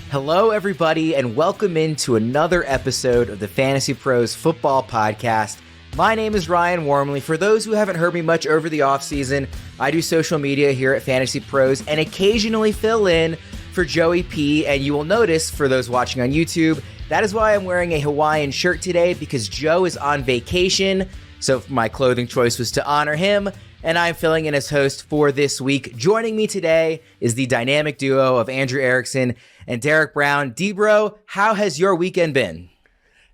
Hello, everybody, and welcome into another episode of the Fantasy Pros Football Podcast. My name is Ryan Wormley. For those who haven't heard me much over the offseason, I do social media here at Fantasy Pros and occasionally fill in for Joey P. And you will notice, for those watching on YouTube, that is why I'm wearing a Hawaiian shirt today, because Joe is on vacation. So my clothing choice was to honor him, and I'm filling in as host for this week. Joining me today is the dynamic duo of Andrew Erickson and Derek Brown. D-Bro, how has your weekend been?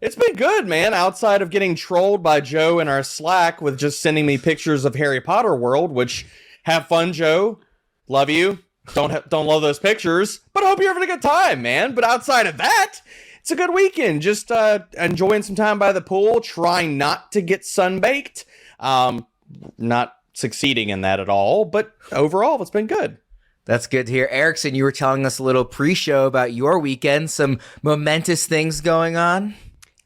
It's been good, man. Outside of getting trolled by Joe in our Slack with just sending me pictures of Harry Potter World, which, have fun, Joe. Love you. Don't love those pictures, but I hope you're having a good time, man. But outside of that, it's a good weekend. Just enjoying some time by the pool, trying not to get sunbaked. Not succeeding in that at all, but overall, it's been good. That's good to hear. Erickson, you were telling us a little pre-show about your weekend, some momentous things going on.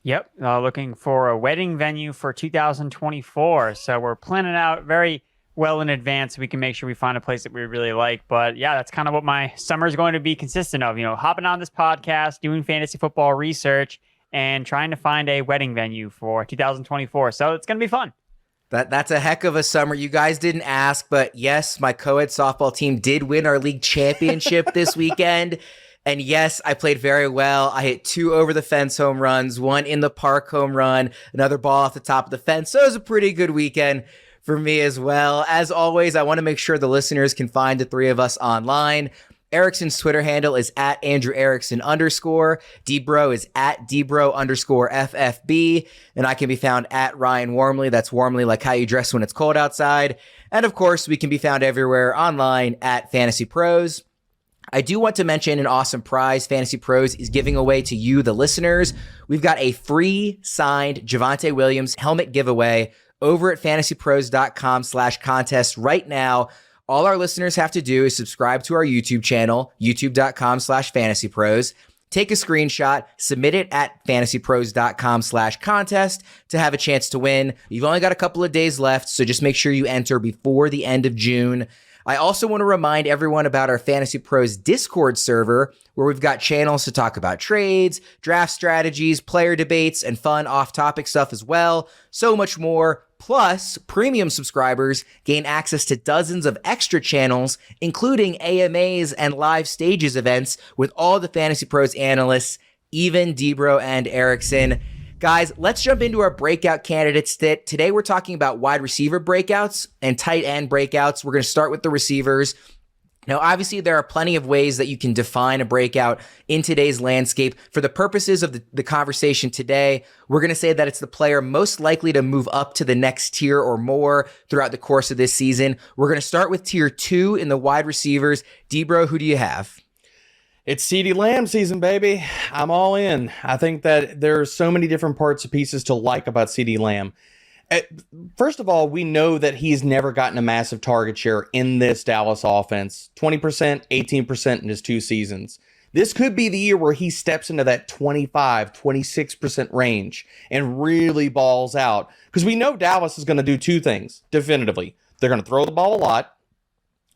Yep, looking for a wedding venue for 2024. So we're planning out very well in advance so we can make sure we find a place that we really like. But yeah, that's kind of what my summer is going to be consistent of, hopping on this podcast, doing fantasy football research, and trying to find a wedding venue for 2024. So it's going to be fun. That's a heck of a summer. You guys didn't ask, but yes, my co-ed softball team did win our league championship this weekend. And yes, I played very well. I hit 2 over-the-fence home runs, 1 in the park home run, another ball off the top of the fence. So it was a pretty good weekend for me as well. As always, I want to make sure the listeners can find the three of us online. Erickson's Twitter handle is at @AndrewErickson_. D-Bro is at D-Bro_FFB. And I can be found at Ryan Wormley. That's Wormley like how you dress when it's cold outside. And of course, we can be found everywhere online at Fantasy Pros. I do want to mention an awesome prize Fantasy Pros is giving away to you, the listeners. We've got a free signed Javonte Williams helmet giveaway over at fantasypros.com/contest right now. All our listeners have to do is subscribe to our YouTube channel, youtube.com/fantasypros. Take a screenshot, submit it at fantasypros.com/contest to have a chance to win. You've only got a couple of days left, so just make sure you enter before the end of June. I also want to remind everyone about our Fantasy Pros Discord server, where we've got channels to talk about trades, draft strategies, player debates, and fun off-topic stuff as well. So much more. Plus, premium subscribers gain access to dozens of extra channels, including AMAs and live stages events with all the Fantasy Pros analysts, even D-Bro and Erickson. Guys, let's jump into our breakout candidates. Today we're talking about wide receiver breakouts and tight end breakouts. We're going to start with the receivers. Now, obviously, there are plenty of ways that you can define a breakout in today's landscape. For the purposes of the conversation today, we're going to say that it's the player most likely to move up to the next tier or more throughout the course of this season. We're going to start with tier 2 in the wide receivers. D-Bro, who do you have? It's CeeDee Lamb season, baby. I'm all in. I think that there's so many different parts and pieces to like about CeeDee Lamb. First of all, we know that he's never gotten a massive target share in this Dallas offense. 20%, 18% in his 2 seasons. This could be the year where he steps into that 25, 26% range and really balls out. Because we know Dallas is going to do 2 things, definitively. They're going to throw the ball a lot.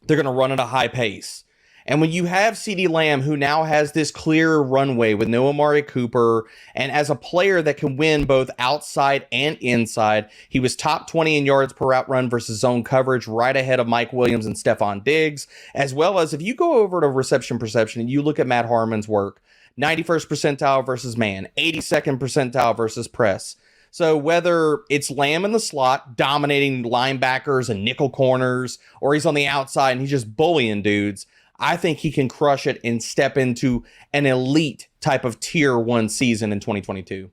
They're going to run at a high pace. And when you have CeeDee Lamb, who now has this clear runway with no Amari Cooper, and as a player that can win both outside and inside, he was top 20 in yards per route run versus zone coverage, right ahead of Mike Williams and Stephon Diggs, as well as if you go over to reception perception and you look at Matt Harmon's work, 91st percentile versus man, 82nd percentile versus press. So whether it's Lamb in the slot, dominating linebackers and nickel corners, or he's on the outside and he's just bullying dudes, I think he can crush it and step into an elite type of tier 1 season in 2022.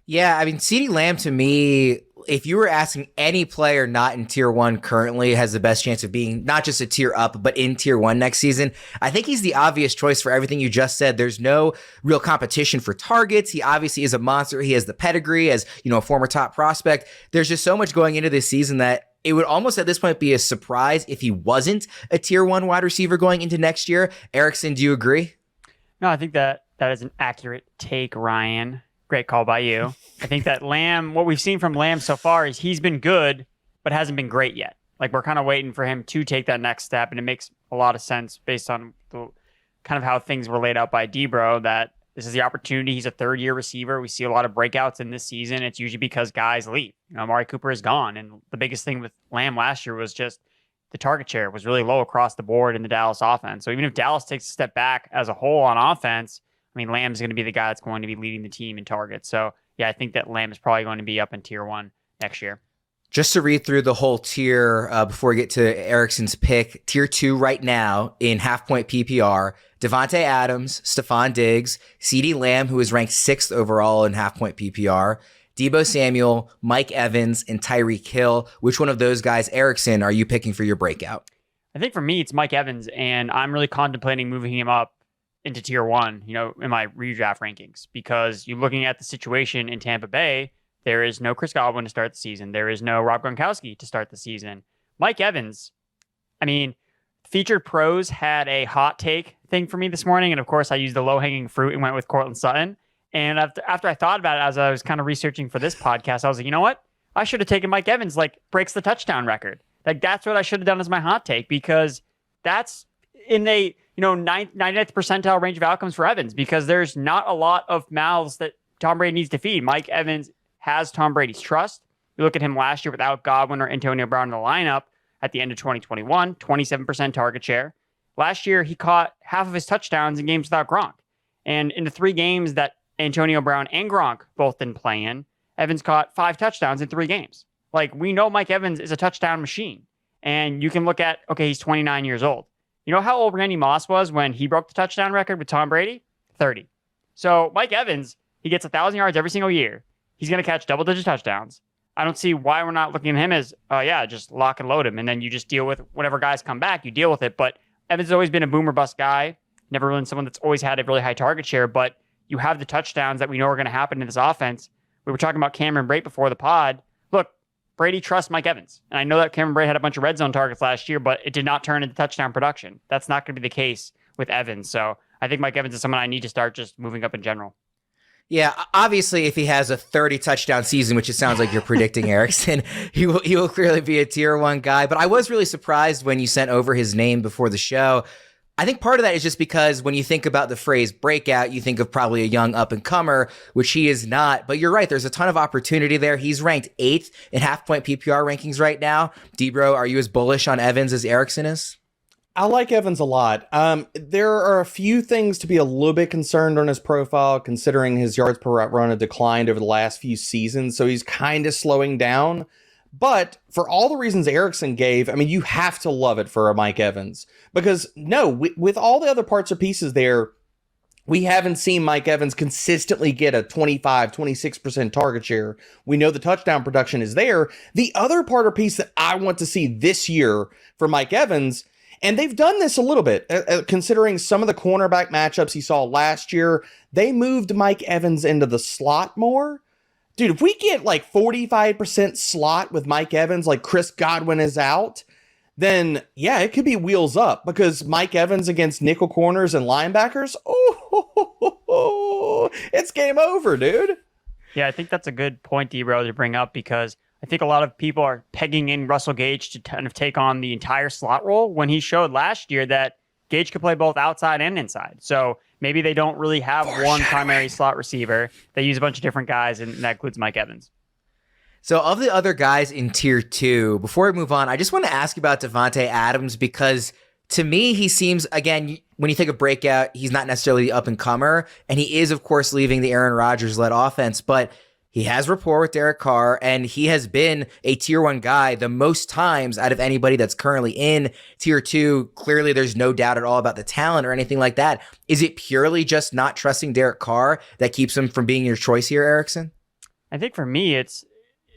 Yeah, I mean, CeeDee Lamb to me, if you were asking any player not in tier 1 currently has the best chance of being not just a tier up, but in tier 1 next season, I think he's the obvious choice for everything you just said. There's no real competition for targets. He obviously is a monster. He has the pedigree as, a former top prospect. There's just so much going into this season that it would almost at this point be a surprise if he wasn't a tier 1 wide receiver going into next year. Erickson, do you agree? No, I think that is an accurate take, Ryan. Great call by you. I think that Lamb, what we've seen from Lamb so far is he's been good, but hasn't been great yet. Like, we're kind of waiting for him to take that next step, and it makes a lot of sense based on kind of how things were laid out by Debro, that this is the opportunity. He's a third-year receiver. We see a lot of breakouts in this season. It's usually because guys leave. Amari Cooper is gone. And the biggest thing with Lamb last year was just the target share was really low across the board in the Dallas offense. So even if Dallas takes a step back as a whole on offense, I mean, Lamb's going to be the guy that's going to be leading the team in targets. So, yeah, I think that Lamb is probably going to be up in tier 1 next year. Just to read through the whole tier before we get to Erickson's pick, tier 2 right now in half-point PPR, Davante Adams, Stephon Diggs, CeeDee Lamb, who is ranked 6th overall in half-point PPR, Deebo Samuel, Mike Evans, and Tyreek Hill. Which one of those guys, Erickson, are you picking for your breakout? I think for me, it's Mike Evans, and I'm really contemplating moving him up into tier 1, in my redraft rankings, because you're looking at the situation in Tampa Bay. There is no Chris Godwin to start the season. There is no Rob Gronkowski to start the season. Mike Evans, I mean, Featured Pros had a hot take thing for me this morning, and of course I used the low-hanging fruit and went with Courtland Sutton. And after I thought about it, as I was kind of researching for this podcast, I was like, you know what? I should have taken Mike Evans, breaks the touchdown record. That's what I should have done as my hot take, because that's in a 99th percentile range of outcomes for Evans, because there's not a lot of mouths that Tom Brady needs to feed. Mike Evans has Tom Brady's trust. You look at him last year without Godwin or Antonio Brown in the lineup at the end of 2021, 27% target share. Last year, he caught half of his touchdowns in games without Gronk. And in the 3 games that Antonio Brown and Gronk both didn't play in, Evans caught 5 touchdowns in 3 games. We know Mike Evans is a touchdown machine. And you can look at, okay, he's 29 years old. You know how old Randy Moss was when he broke the touchdown record with Tom Brady? 30. So Mike Evans, he gets 1,000 yards every single year. He's going to catch double-digit touchdowns. I don't see why we're not looking at him as, just lock and load him. And then you just deal with whatever guys come back, you deal with it. But Evans has always been a boomer bust guy. Never really been someone that's always had a really high target share. But you have the touchdowns that we know are going to happen in this offense. We were talking about Cameron Brate before the pod. Look, Brady trusts Mike Evans. And I know that Cameron Brate had a bunch of red zone targets last year, but it did not turn into touchdown production. That's not going to be the case with Evans. So I think Mike Evans is someone I need to start just moving up in general. Yeah, obviously, if he has a 30 touchdown season, which it sounds like you're predicting, Erickson, he will clearly be a tier 1 guy. But I was really surprised when you sent over his name before the show. I think part of that is just because when you think about the phrase breakout, you think of probably a young up-and-comer, which he is not. But you're right, there's a ton of opportunity there. He's ranked 8th in half-point PPR rankings right now. Debro, are you as bullish on Evans as Erickson is? I like Evans a lot. There are a few things to be a little bit concerned on his profile, considering his yards per route run have declined over the last few seasons, so he's kind of slowing down. But for all the reasons Erickson gave, I mean, you have to love it for a Mike Evans. Because, with all the other parts or pieces there, we haven't seen Mike Evans consistently get a 25, 26% target share. We know the touchdown production is there. The other part or piece that I want to see this year for Mike Evans, and they've done this a little bit, considering some of the cornerback matchups he saw last year, they moved Mike Evans into the slot more. Dude, if we get 45% slot with Mike Evans, Chris Godwin is out, then yeah, it could be wheels up, because Mike Evans against nickel corners and linebackers, it's game over, dude. Yeah, I think that's a good point, Debro, to bring up, because I think a lot of people are pegging in Russell Gage to kind of take on the entire slot role, when he showed last year that Gage could play both outside and inside. So maybe they don't really have one primary slot receiver. They use a bunch of different guys, and that includes Mike Evans. So of the other guys in tier 2, before we move on, I just want to ask you about Davante Adams, because to me, he seems, again, when you think of breakout, he's not necessarily the up-and-comer, and he is, of course, leaving the Aaron Rodgers-led offense, but he has rapport with Derek Carr, and he has been a tier 1 guy the most times out of anybody that's currently in tier 2. Clearly, there's no doubt at all about the talent or anything like that. Is it purely just not trusting Derek Carr that keeps him from being your choice here, Erickson? I think for me, it's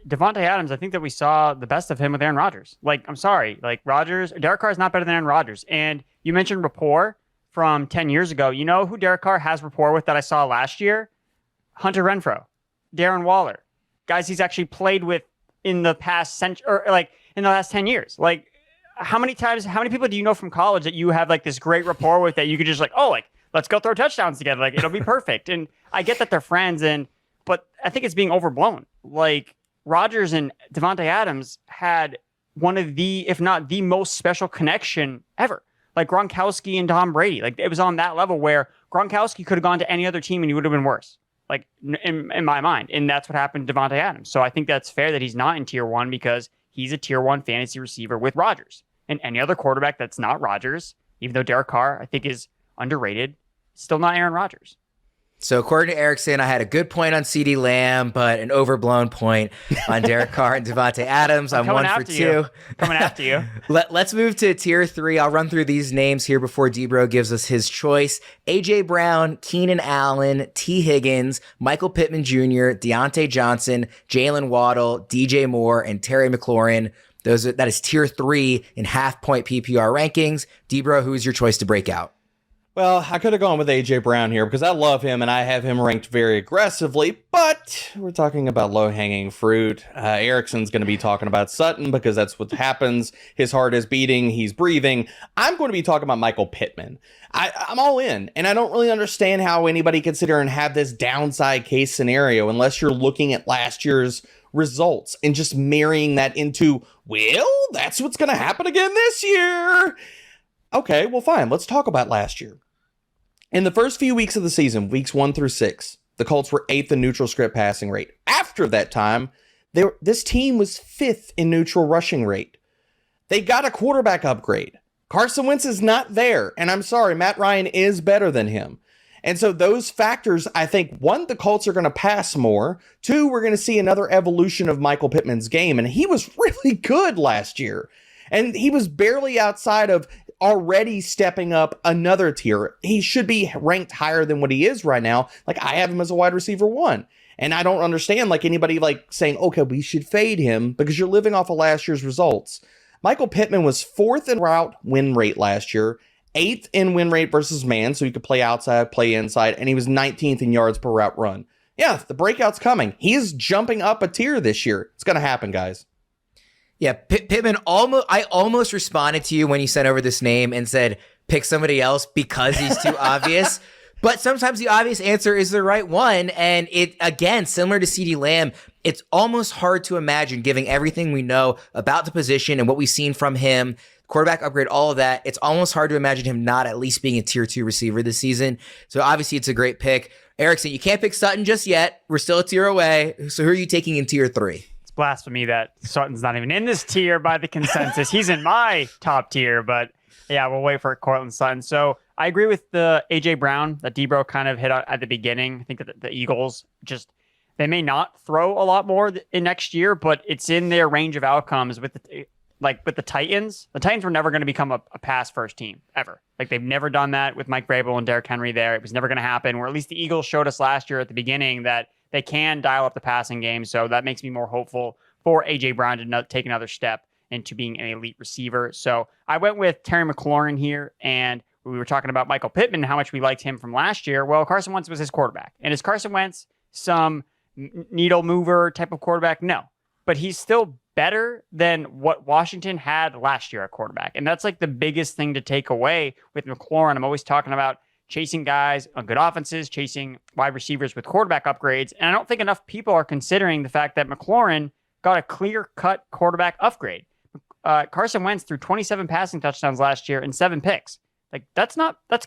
Davante Adams. I think that we saw the best of him with Aaron Rodgers. I'm sorry, Derek Carr is not better than Aaron Rodgers. And you mentioned rapport from 10 years ago. You know who Derek Carr has rapport with that I saw last year? Hunter Renfrow. Darren Waller, guys he's actually played with in the past century, or in the last 10 years. How many people do you know from college that you have this great rapport with, that you could just let's go throw touchdowns together. It'll be perfect. And I get that they're friends, but I think it's being overblown. Rodgers and Davante Adams had one of the, if not the most special connection ever. like Gronkowski and Tom Brady. Like it was on that level where Gronkowski could have gone to any other team and he would have been worse. Like in my mind. And that's what happened to Davante Adams. So I think that's fair that he's not in tier 1 because he's a tier 1 fantasy receiver with Rodgers. And any other quarterback that's not Rodgers, even though Derek Carr, I think, is underrated, still not Aaron Rodgers. So according to Erickson, I had a good point on CeeDee Lamb, but an overblown point on Derek Carr and Davante Adams. I'm 1 for 2. Coming after you. Let's move to tier 3. I'll run through these names here before Debro gives us his choice. A.J. Brown, Keenan Allen, T. Higgins, Michael Pittman Jr., Deontay Johnson, Jalen Waddle, DJ Moore, and Terry McLaurin. That is tier 3 in half-point PPR rankings. Debro, who is your choice to break out? Well, I could have gone with A.J. Brown here because I love him and I have him ranked very aggressively, but we're talking about low-hanging fruit. Erickson's going to be talking about Sutton because that's what happens. His heart is beating. He's breathing. I'm going to be talking about Michael Pittman. I'm all in, and I don't really understand how anybody can sit here and have this downside case scenario unless you're looking at last year's results and just marrying that into, well, that's what's going to happen again this year. Okay, well, fine. Let's talk about last year. In the first few weeks of the season, weeks 1 through 6, the Colts were 8th in neutral script passing rate. After that time, this team was 5th in neutral rushing rate. They got a quarterback upgrade. Carson Wentz is not there. And I'm sorry, Matt Ryan is better than him. And so those factors, I think, 1, the Colts are going to pass more. 2, we're going to see another evolution of Michael Pittman's game. And he was really good last year. And he was barely outside of already stepping up another tier. He should be ranked higher than what he is right now. Like, I have him as a wide receiver 1. And I don't understand like anybody like saying, okay, we should fade him because you're living off of last year's results. Michael Pittman was 4th in route win rate last year, 8th in win rate versus man, so he could play outside, play inside, and he was 19th in yards per route run. Yeah, the breakout's coming. He is jumping up a tier this year. It's going to happen, guys. Yeah, Pittman, I almost responded to you when you sent over this name and said, pick somebody else because he's too obvious. But sometimes the obvious answer is the right one. And it, again, similar to CeeDee Lamb, it's almost hard to imagine, given everything we know about the position and what we've seen from him, quarterback upgrade, all of that. It's almost hard to imagine him not at least being a tier 2 receiver this season. So obviously it's a great pick. Erickson, you can't pick Sutton just yet. We're still a tier away. So who are you taking in tier 3? Blasphemy that Sutton's not even in this tier by the consensus. He's in my top tier, but yeah, we'll wait for Courtland Sutton. So I agree with the A.J. Brown that Debro kind of hit at the beginning. I think that the Eagles they may not throw a lot more in next year, but it's in their range of outcomes with the Titans. The Titans were never going to become a pass first team ever. Like they've never done that with Mike Vrabel and Derrick Henry there. It was never going to happen, or at least the Eagles showed us last year at the beginning that they can dial up the passing game, so that makes me more hopeful for A.J. Brown to take another step into being an elite receiver. So I went with Terry McLaurin here, and we were talking about Michael Pittman, how much we liked him from last year. Well, Carson Wentz was his quarterback. And is Carson Wentz some needle mover type of quarterback? No. But he's still better than what Washington had last year at quarterback. And that's like the biggest thing to take away with McLaurin. I'm always talking about chasing guys on good offenses, chasing wide receivers with quarterback upgrades. And I don't think enough people are considering the fact that McLaurin got a clear-cut quarterback upgrade. Carson Wentz threw 27 passing touchdowns last year and 7 picks. Like, that's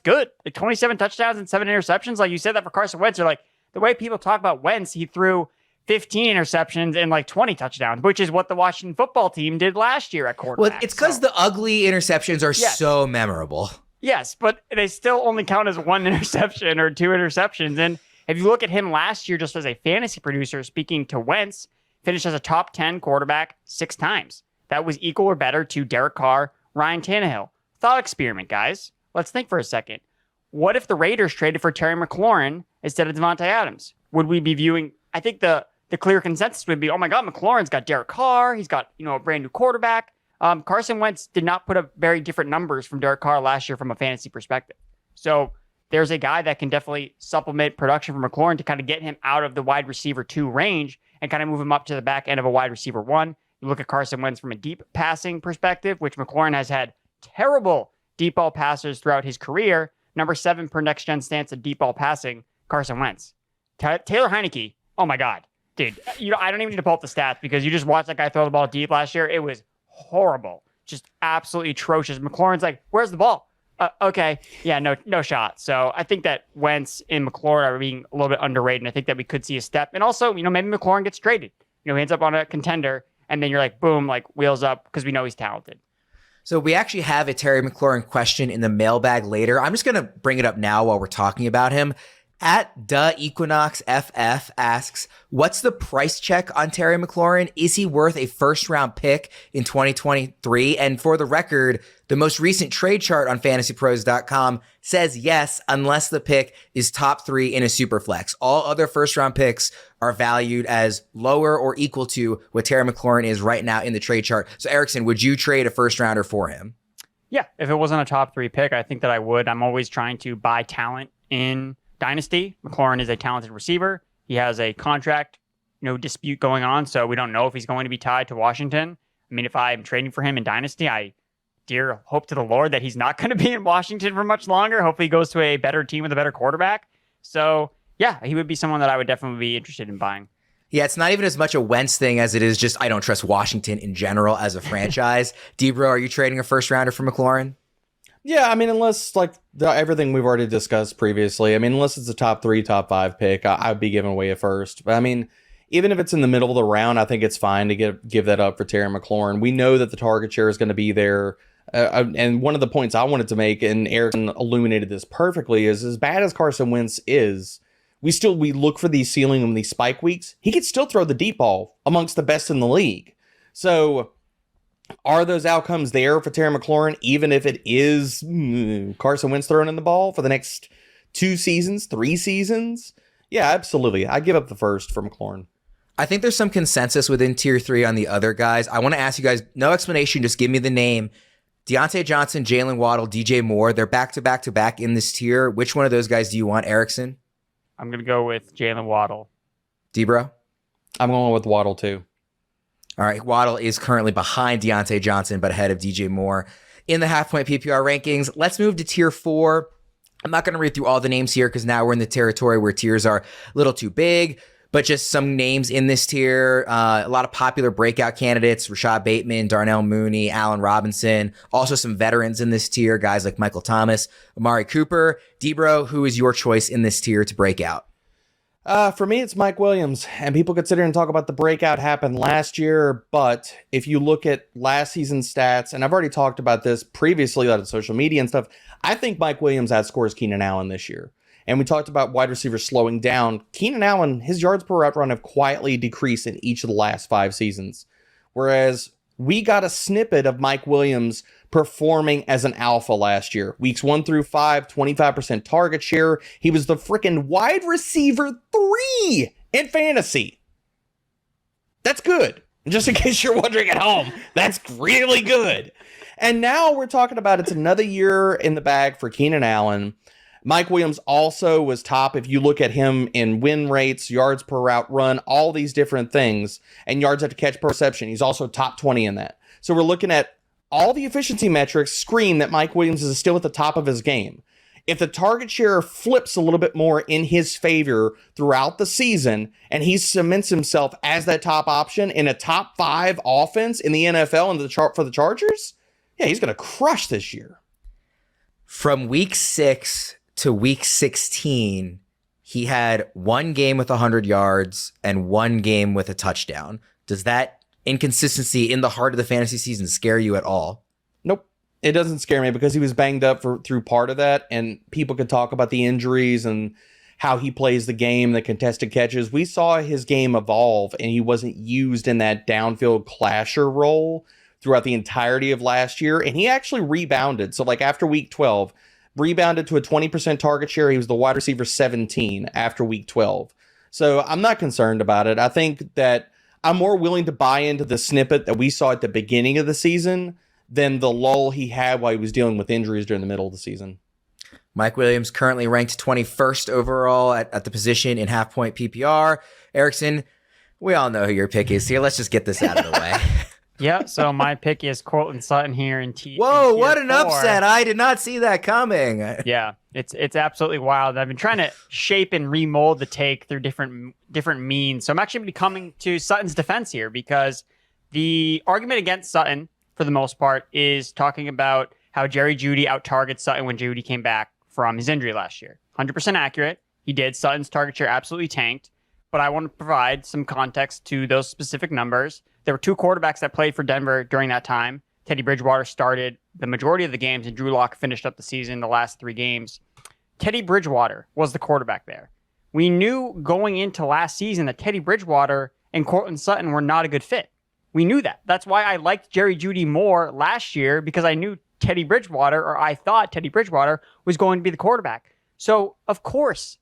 good. Like 27 touchdowns and 7 interceptions. Like you said that for Carson Wentz, like the way people talk about Wentz, he threw 15 interceptions and like 20 touchdowns, which is what the Washington football team did last year at quarterback. Well, it's because the ugly interceptions are so memorable. Yes, but they still only count as 1 interception or 2 interceptions. And if you look at him last year, just as a fantasy producer, speaking to Wentz, finished as a top 10 quarterback 6 times. That was equal or better to Derek Carr, Ryan Tannehill. Thought experiment, guys. Let's think for a second. What if the Raiders traded for Terry McLaurin instead of Davante Adams? Would we be viewing, I think the clear consensus would be, oh my God, McLaurin's got Derek Carr. He's got, a brand new quarterback. Carson Wentz did not put up very different numbers from Derek Carr last year from a fantasy perspective. So there's a guy that can definitely supplement production from McLaurin to kind of get him out of the wide receiver 2 range and kind of move him up to the back end of a wide receiver 1. You look at Carson Wentz from a deep passing perspective, which McLaurin has had terrible deep ball passers throughout his career. Number 7 per next gen stance of deep ball passing, Carson Wentz. Taylor Heineke, oh my God. Dude, I don't even need to pull up the stats because you just watched that guy throw the ball deep last year. It was horrible. Just absolutely atrocious. McLaurin's like, where's the ball? Okay. Yeah, no shot. So I think that Wentz and McLaurin are being a little bit underrated, and I think that we could see a step. And also, maybe McLaurin gets traded. He ends up on a contender, and then you're like, boom, like wheels up because we know he's talented. So we actually have a Terry McLaurin question in the mailbag later. I'm just going to bring it up now while we're talking about him. At Equinox FF asks, what's the price check on Terry McLaurin? Is he worth a first round pick in 2023? And for the record, the most recent trade chart on FantasyPros.com says yes, unless the pick is top 3 in a super flex. All other first round picks are valued as lower or equal to what Terry McLaurin is right now in the trade chart. So Erickson, would you trade a first rounder for him? Yeah, if it wasn't a top 3 pick, I think that I would. I'm always trying to buy talent in Dynasty. McLaurin is a talented receiver. He has a contract, dispute going on, so we don't know if he's going to be tied to Washington. I mean, if I'm trading for him in Dynasty, I hope to the Lord that he's not going to be in Washington for much longer. Hopefully he goes to a better team with a better quarterback. So yeah, he would be someone that I would definitely be interested in buying. Yeah, it's not even as much a Wentz thing as it is just I don't trust Washington in general as a franchise. Debro, are you trading a first rounder for McLaurin? Yeah, I mean, unless everything we've already discussed previously, I mean, unless it's a top 3, top 5 pick, I'd be giving away a first. But I mean, even if it's in the middle of the round, I think it's fine to give that up for Terry McLaurin. We know that the target share is going to be there. And one of the points I wanted to make, and Erickson illuminated this perfectly, is as bad as Carson Wentz is, we look for these ceiling and these spike weeks. He could still throw the deep ball amongst the best in the league. So are those outcomes there for Terry McLaurin, even if it is Carson Wentz throwing in the ball for the next 2 seasons, 3 seasons? Yeah, absolutely. I give up the first for McLaurin. I think there's some consensus within tier 3 on the other guys. I want to ask you guys, no explanation, just give me the name. Deontay Johnson, Jalen Waddle, DJ Moore, they're back-to-back-to-back in this tier. Which one of those guys do you want, Erickson? I'm going to go with Jalen Waddle. Debro? I'm going with Waddle too. All right, Waddle is currently behind Deontay Johnson, but ahead of DJ Moore in the half-point PPR rankings. Let's move to tier 4. I'm not going to read through all the names here because now we're in the territory where tiers are a little too big, but just some names in this tier. A lot of popular breakout candidates, Rashad Bateman, Darnell Mooney, Allen Robinson. Also some veterans in this tier, guys like Michael Thomas, Amari Cooper. Debro, who is your choice in this tier to break out? For me, it's Mike Williams, and people could sit here and talk about the breakout happened last year, but if you look at last season's stats, and I've already talked about this previously on social media and stuff, I think Mike Williams outscores Keenan Allen this year. And we talked about wide receivers slowing down. Keenan Allen, his yards per route run have quietly decreased in each of the last 5 seasons, whereas we got a snippet of Mike Williams performing as an alpha last year. Weeks 1 through 5, 25% target share. He was the freaking wide receiver 3 in fantasy. That's good. Just in case you're wondering at home, that's really good. And now we're talking about it's another year in the bag for Keenan Allen. Mike Williams also was top if you look at him in win rates, yards per route run, all these different things, and yards after catch per reception. He's also top 20 in that. So we're looking at all the efficiency metrics scream that Mike Williams is still at the top of his game. If the target share flips a little bit more in his favor throughout the season, and he cements himself as that top option in a top 5 offense in the NFL and the chart for the Chargers, yeah, he's going to crush this year. From week 6 to week 16, he had 1 game with 100 yards and 1 game with a touchdown. Does that inconsistency in the heart of the fantasy season scare you at all? Nope. It doesn't scare me because he was banged up through part of that, and people could talk about the injuries and how he plays the game, the contested catches. We saw his game evolve, and he wasn't used in that downfield clasher role throughout the entirety of last year, and he actually rebounded. So like after week 12, rebounded to a 20% target share. He was the wide receiver 17 after week 12. So I'm not concerned about it. I think that I'm more willing to buy into the snippet that we saw at the beginning of the season than the lull he had while he was dealing with injuries during the middle of the season. Mike Williams currently ranked 21st overall at the position in half-point PPR. Erickson, we all know who your pick is here. Let's just get this out of the way. Yeah, so my pick is Courtland Sutton here in T. Whoa, in what an 4. upset. I did not see that coming. Yeah, it's absolutely wild. I've been trying to shape and remold the take through different means. So I'm actually coming to Sutton's defense here because the argument against Sutton, for the most part, is talking about how Jerry Jeudy out-targeted Sutton when Jeudy came back from his injury last year. 100% accurate. He did. Sutton's target share absolutely tanked. But I want to provide some context to those specific numbers. There were 2 quarterbacks that played for Denver during that time. Teddy Bridgewater started the majority of the games, and Drew Lock finished up the season the last 3 games. Teddy Bridgewater was the quarterback there. We knew going into last season that Teddy Bridgewater and Courtland Sutton were not a good fit. We knew that. That's why I liked Jerry Jeudy more last year, because I knew Teddy Bridgewater, or I thought Teddy Bridgewater was going to be the quarterback. So, of course,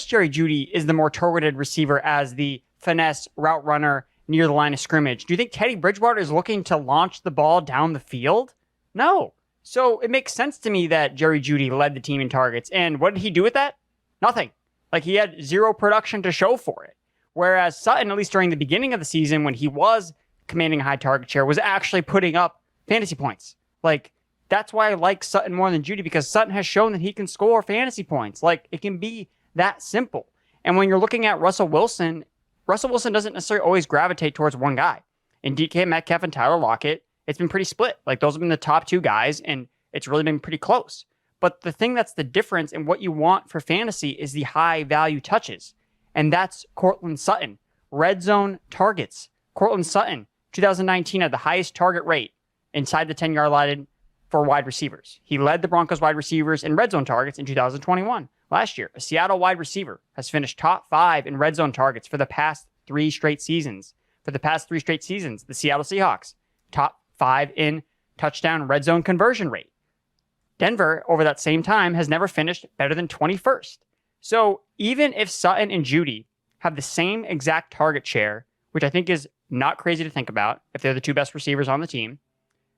Jerry Jeudy is the more targeted receiver as the finesse route runner near the line of scrimmage. Do you think Teddy Bridgewater is looking to launch the ball down the field? No. So it makes sense to me that Jerry Jeudy led the team in targets. And what did he do with that? Nothing. Like, he had 0 production to show for it. Whereas Sutton, at least during the beginning of the season, when he was commanding a high target share, was actually putting up fantasy points. Like, that's why I like Sutton more than Jeudy, because Sutton has shown that he can score fantasy points. Like, it can be that simple. And when you're looking at Russell Wilson doesn't necessarily always gravitate towards one guy. In DK Metcalf and Tyler Lockett, it's been pretty split. Like, those have been the top 2 guys, and it's really been pretty close. But the thing that's the difference in what you want for fantasy is the high value touches. And that's Courtland Sutton. Red zone targets. Courtland Sutton, 2019, had the highest target rate inside the 10-yard line for wide receivers. He led the Broncos wide receivers in red zone targets in 2021. Last year, a Seattle wide receiver has finished top 5 in red zone targets for the past 3 straight seasons. The Seattle Seahawks, top 5 in touchdown red zone conversion rate. Denver, over that same time, has never finished better than 21st. So even if Sutton and Jeudy have the same exact target share, which I think is not crazy to think about if they're the 2 best receivers on the team,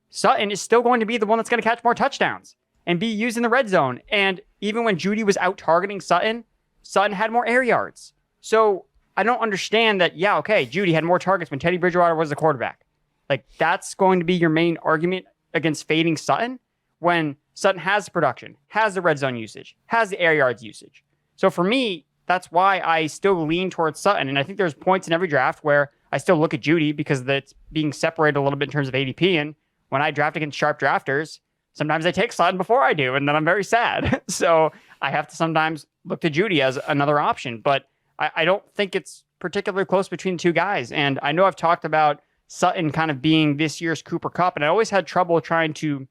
Sutton is still going to be the one that's going to catch more touchdowns and be used in the red zone. And even when Jeudy was out targeting Sutton, Sutton had more air yards. So I don't understand that, Jeudy had more targets when Teddy Bridgewater was the quarterback. Like, that's going to be your main argument against fading Sutton when Sutton has the production, has the red zone usage, has the air yards usage. So for me, that's why I still lean towards Sutton. And I think there's points in every draft where I still look at Jeudy because that's being separated a little bit in terms of ADP. And when I draft against sharp drafters, sometimes I take Sutton before I do, and then I'm very sad. So I have to sometimes look to Jeudy as another option. But I don't think it's particularly close between the 2 guys. And I know I've talked about Sutton kind of being this year's Cooper Kupp, and I always had trouble trying to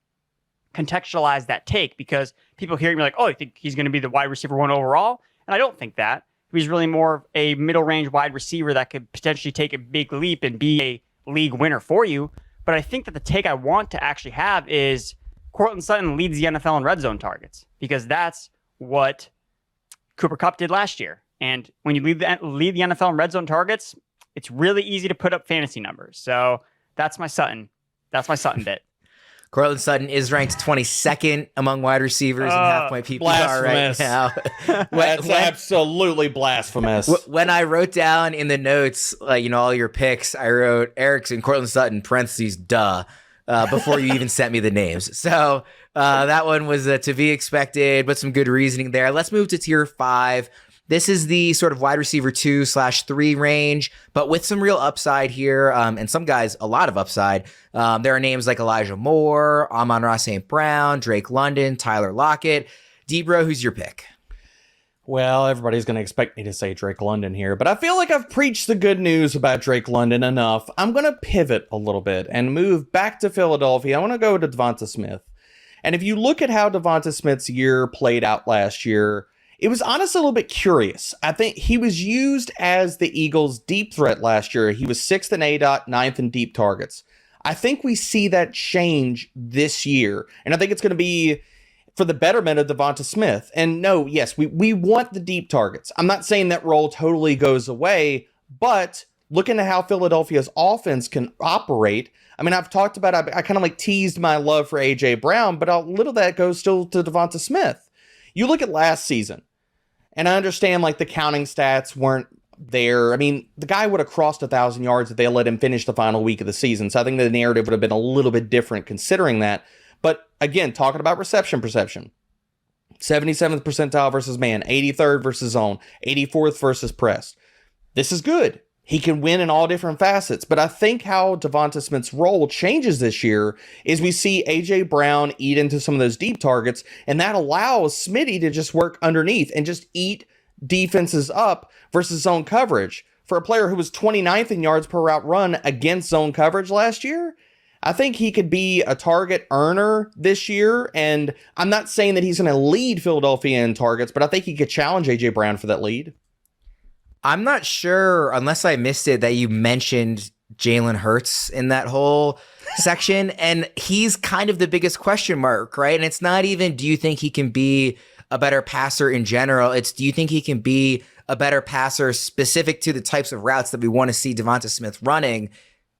contextualize that take because people hear me like, oh, you think he's going to be the wide receiver 1 overall? And I don't think that. He's really more of a middle-range wide receiver that could potentially take a big leap and be a league winner for you. But I think that the take I want to actually have is Courtland Sutton leads the NFL in red zone targets, because that's what Cooper Kupp did last year. And when you lead the NFL in red zone targets, it's really easy to put up fantasy numbers. So that's my Sutton. That's my Sutton bit. Courtland Sutton is ranked 22nd among wide receivers in half-point PPR right now. That's absolutely blasphemous. When I wrote down in the notes, all your picks, I wrote Erickson, Courtland Sutton, parentheses, duh, before you even sent me the names. So that one was to be expected, but some good reasoning there. Let's move to tier 5. This is the sort of wide receiver 2/3 range, but with some real upside here, and some guys, a lot of upside. There are names like Elijah Moore, Amon-Ra St. Brown, Drake London, Tyler Lockett. Debro, who's your pick? Well, everybody's going to expect me to say Drake London here, but I feel like I've preached the good news about Drake London enough. I'm going to pivot a little bit and move back to Philadelphia. I want to go to DeVonta Smith. And if you look at how DeVonta Smith's year played out last year, it was honestly a little bit curious. I think he was used as the Eagles' deep threat last year. He was 6th in ADOT, 9th in deep targets. I think we see that change this year. And I think it's going to be for the betterment of DeVonta Smith. And no, yes, we want the deep targets. I'm not saying that role totally goes away, but looking at how Philadelphia's offense can operate, I mean, I've talked about, I kind of like teased my love for A.J. Brown, but a little of that goes still to DeVonta Smith. You look at last season, and I understand like the counting stats weren't there. I mean, the guy would have crossed 1,000 yards if they let him finish the final week of the season. So I think the narrative would have been a little bit different considering that. But again, talking about reception perception, 77th percentile versus man, 83rd versus zone, 84th versus press. This is good. he can win in all different facets. But I think how DeVonta Smith's role changes this year is we see A.J. Brown eat into some of those deep targets, and that allows Smitty to just work underneath and just eat defenses up versus zone coverage. For a player who was 29th in yards per route run against zone coverage last year, I think he could be a target earner this year. And I'm not saying that he's going to lead Philadelphia in targets, but I think he could challenge A.J. Brown for that lead. I'm not sure, unless I missed it, that you mentioned Jalen Hurts in that whole section. And he's kind of the biggest question mark, right? And it's not even, do you think he can be a better passer in general? It's, do you think he can be a better passer specific to the types of routes that we want to see DeVonta Smith running?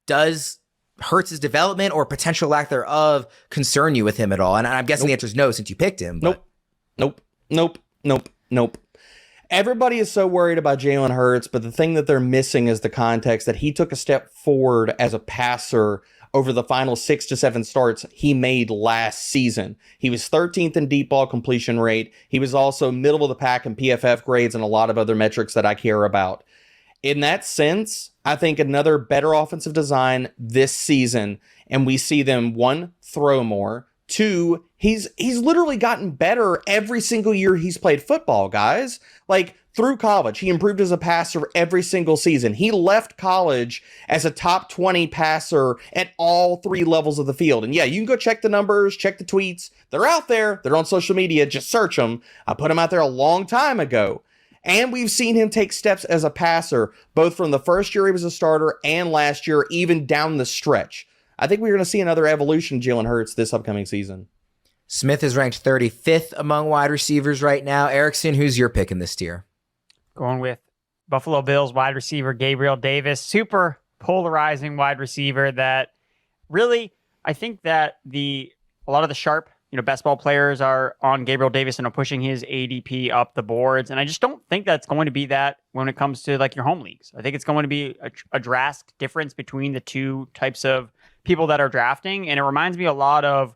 Does Hurts' development or potential lack thereof concern you with him at all? And I'm guessing the answer is no, since you picked him. But. Nope. Everybody is so worried about Jalen Hurts, but the thing that they're missing is the context that he took a step forward as a passer over the final 6 to 7 starts he made last season. He was 13th in deep ball completion rate. He was also middle of the pack in PFF grades and a lot of other metrics that I care about. In that sense, I think another better offensive design this season, and we see them, 1, throw more. 2, he's literally gotten better every single year he's played football, guys. Like, through college, he improved as a passer every single season. He left college as a top 20 passer at all 3 levels of the field. And yeah, you can go check the numbers, check the tweets. They're out there. They're on social media. Just search them. I put them out there a long time ago. And we've seen him take steps as a passer, both from the first year he was a starter and last year, even down the stretch. I think we're going to see another evolution of Jalen Hurts this upcoming season. Smith is ranked 35th among wide receivers right now. Erickson, who's your pick in this tier? Going with Buffalo Bills wide receiver Gabriel Davis, super polarizing wide receiver that really, I think that a lot of the sharp, best ball players are on Gabriel Davis and are pushing his ADP up the boards. And I just don't think that's going to be that when it comes to like your home leagues. I think it's going to be a drastic difference between the two types of people that are drafting. And it reminds me a lot of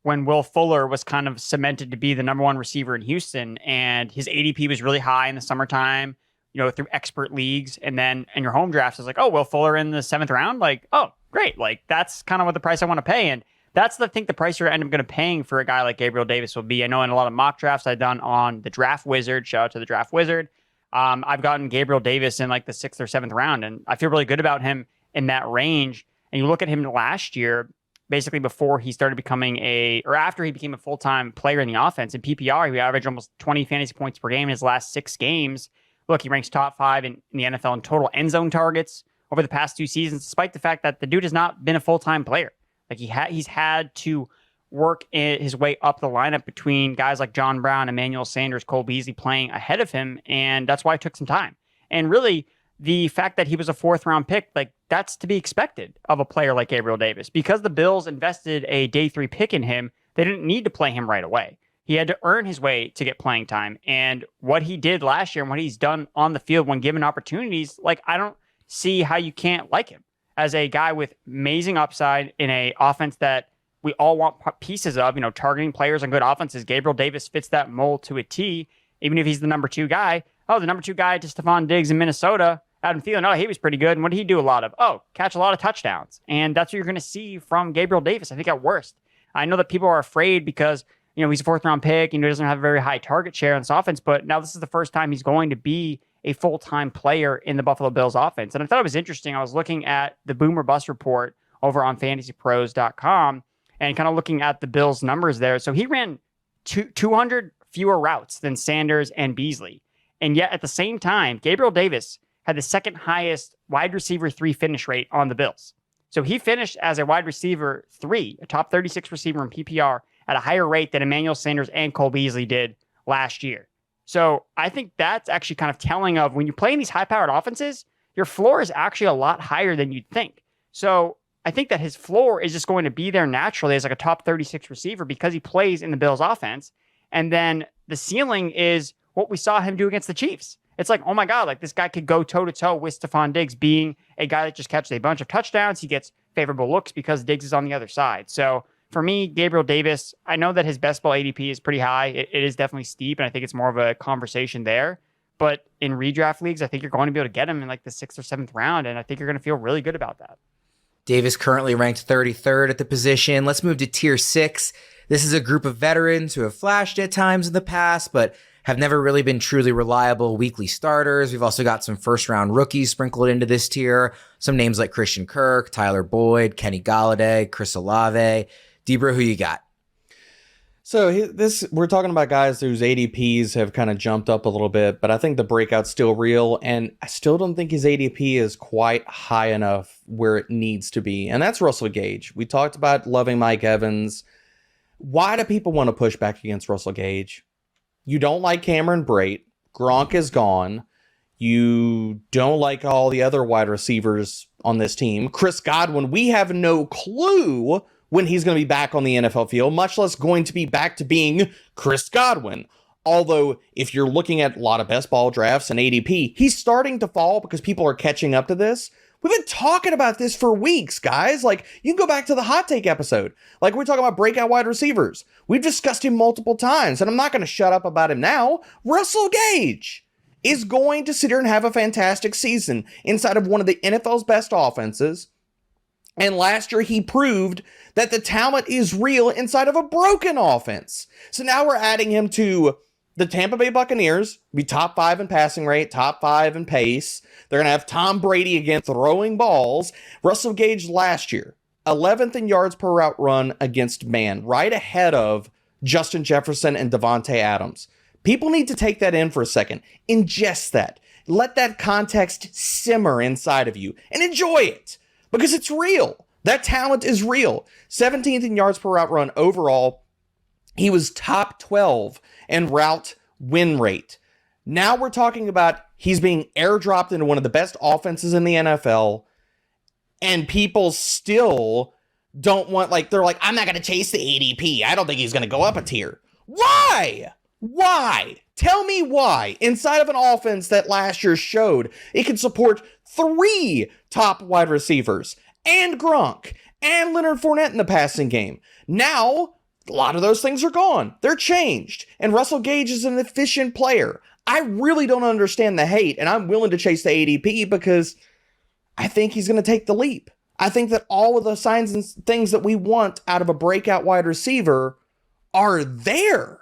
when Will Fuller was kind of cemented to be the number 1 receiver in Houston, and his ADP was really high in the summertime, through expert leagues. And then in your home drafts, it's like, oh, Will Fuller in the 7th round. Like, oh, great. Like, that's kind of what the price I want to pay. And that's the price you're end up going to paying for a guy like Gabriel Davis will be. I know in a lot of mock drafts I've done on the Draft Wizard, shout out to the Draft Wizard, I've gotten Gabriel Davis in like the 6th or 7th round, and I feel really good about him in that range. And you look at him last year, basically before he started becoming after he became a full-time player in the offense. In PPR, he averaged almost 20 fantasy points per game in his last 6 games. Look, he ranks top 5 in the NFL in total end zone targets over the past 2 seasons, despite the fact that the dude has not been a full-time player. Like he's had to work his way up the lineup between guys like John Brown, Emmanuel Sanders, Cole Beasley playing ahead of him, and that's why it took some time. And really, the fact that he was a 4th round pick, like that's to be expected of a player like Gabriel Davis. Because the Bills invested a day 3 pick in him, they didn't need to play him right away. He had to earn his way to get playing time. And what he did last year and what he's done on the field when given opportunities, like I don't see how you can't like him as a guy with amazing upside in a offense that we all want pieces of, targeting players on good offenses. Gabriel Davis fits that mold to a T, even if he's the number 2 guy. Oh, the number 2 guy to Stephon Diggs in Minnesota, Adam Thielen, he was pretty good. And what did he do a lot of? Oh, catch a lot of touchdowns. And that's what you're going to see from Gabriel Davis, I think at worst. I know that people are afraid because, he's a 4th round pick, he doesn't have a very high target share in this offense, but now this is the first time he's going to be a full-time player in the Buffalo Bills offense. And I thought it was interesting. I was looking at the Boomer Bust report over on FantasyPros.com and kind of looking at the Bills' numbers there. So he ran 200 fewer routes than Sanders and Beasley. And yet at the same time, Gabriel Davis had the 2nd highest wide receiver 3 finish rate on the Bills. So he finished as a wide receiver 3, a top 36 receiver in PPR at a higher rate than Emmanuel Sanders and Cole Beasley did last year. So I think that's actually kind of telling of when you play in these high-powered offenses, your floor is actually a lot higher than you'd think. So I think that his floor is just going to be there naturally as like a top 36 receiver because he plays in the Bills offense. And then the ceiling is what we saw him do against the Chiefs. It's like, oh my God, like this guy could go toe-to-toe with Stephon Diggs being a guy that just catches a bunch of touchdowns. He gets favorable looks because Diggs is on the other side. So for me, Gabriel Davis, I know that his best ball ADP is pretty high. It is definitely steep, and I think it's more of a conversation there. But in redraft leagues, I think you're going to be able to get him in like the 6th or 7th round. And I think you're going to feel really good about that. Davis currently ranked 33rd at the position. Let's move to tier 6. This is a group of veterans who have flashed at times in the past, but have never really been truly reliable weekly starters. We've also got some first-round rookies sprinkled into this tier. Some names like Christian Kirk, Tyler Boyd, Kenny Galladay, Chris Olave. Debra, who you got? So we're talking about guys whose ADPs have kind of jumped up a little bit, but I think the breakout's still real, and I still don't think his ADP is quite high enough where it needs to be, and that's Russell Gage. We talked about loving Mike Evans. Why do people want to push back against Russell Gage? You don't like Cameron Brate. Gronk is gone. You don't like all the other wide receivers on this team. Chris Godwin, we have no clue when he's going to be back on the NFL field, much less going to be back to being Chris Godwin. Although, if you're looking at a lot of best ball drafts and ADP, he's starting to fall because people are catching up to this. We've been talking about this for weeks, guys. Like, you can go back to the hot take episode. Like, we're talking about breakout wide receivers. We've discussed him multiple times, and I'm not going to shut up about him now. Russell Gage is going to sit here and have a fantastic season inside of one of the NFL's best offenses. And last year, he proved that the talent is real inside of a broken offense. So now we're adding him to the Tampa Bay Buccaneers, be top 5 in passing rate, top 5 in pace. They're going to have Tom Brady again throwing balls. Russell Gage last year, 11th in yards per route run against man, right ahead of Justin Jefferson and Devontae Adams. People need to take that in for a second. Ingest that. Let that context simmer inside of you and enjoy it because it's real. That talent is real. 17th in yards per route run overall. He was top 12 in route win rate. Now we're talking about he's being airdropped into one of the best offenses in the NFL, and people still don't want, like, they're like, I'm not going to chase the ADP. I don't think he's going to go up a tier. Why? Why? Tell me why. Inside of an offense that last year showed it could support 3 top wide receivers and Gronk and Leonard Fournette in the passing game. Now, a lot of those things are gone. They're changed. And Russell Gage is an efficient player. I really don't understand the hate, and I'm willing to chase the ADP because I think he's going to take the leap. I think that all of the signs and things that we want out of a breakout wide receiver are there.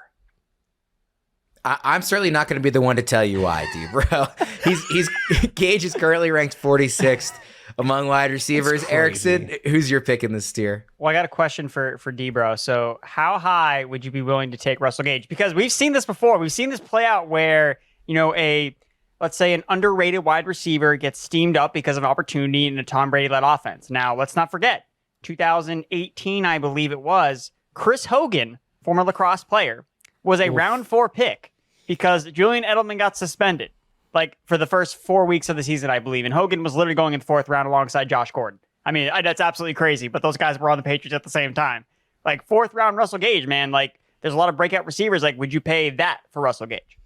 I'm certainly not going to be the one to tell you why, Bro. He's Gage is currently ranked 46th among wide receivers. Erickson, who's your pick in this tier? Well, I got a question for Debro. So how high would you be willing to take Russell Gage? Because we've seen this before. We've seen this play out where, let's say an underrated wide receiver gets steamed up because of an opportunity in a Tom Brady-led offense. Now, let's not forget, 2018, I believe it was, Chris Hogan, former lacrosse player, was a round 4 pick because Julian Edelman got suspended, like, for the first 4 weeks of the season, I believe. And Hogan was literally going in the 4th round alongside Josh Gordon. I mean, that's absolutely crazy, but those guys were on the Patriots at the same time. Like, 4th round Russell Gage, man, like, there's a lot of breakout receivers. Like, would you pay that for Russell Gage?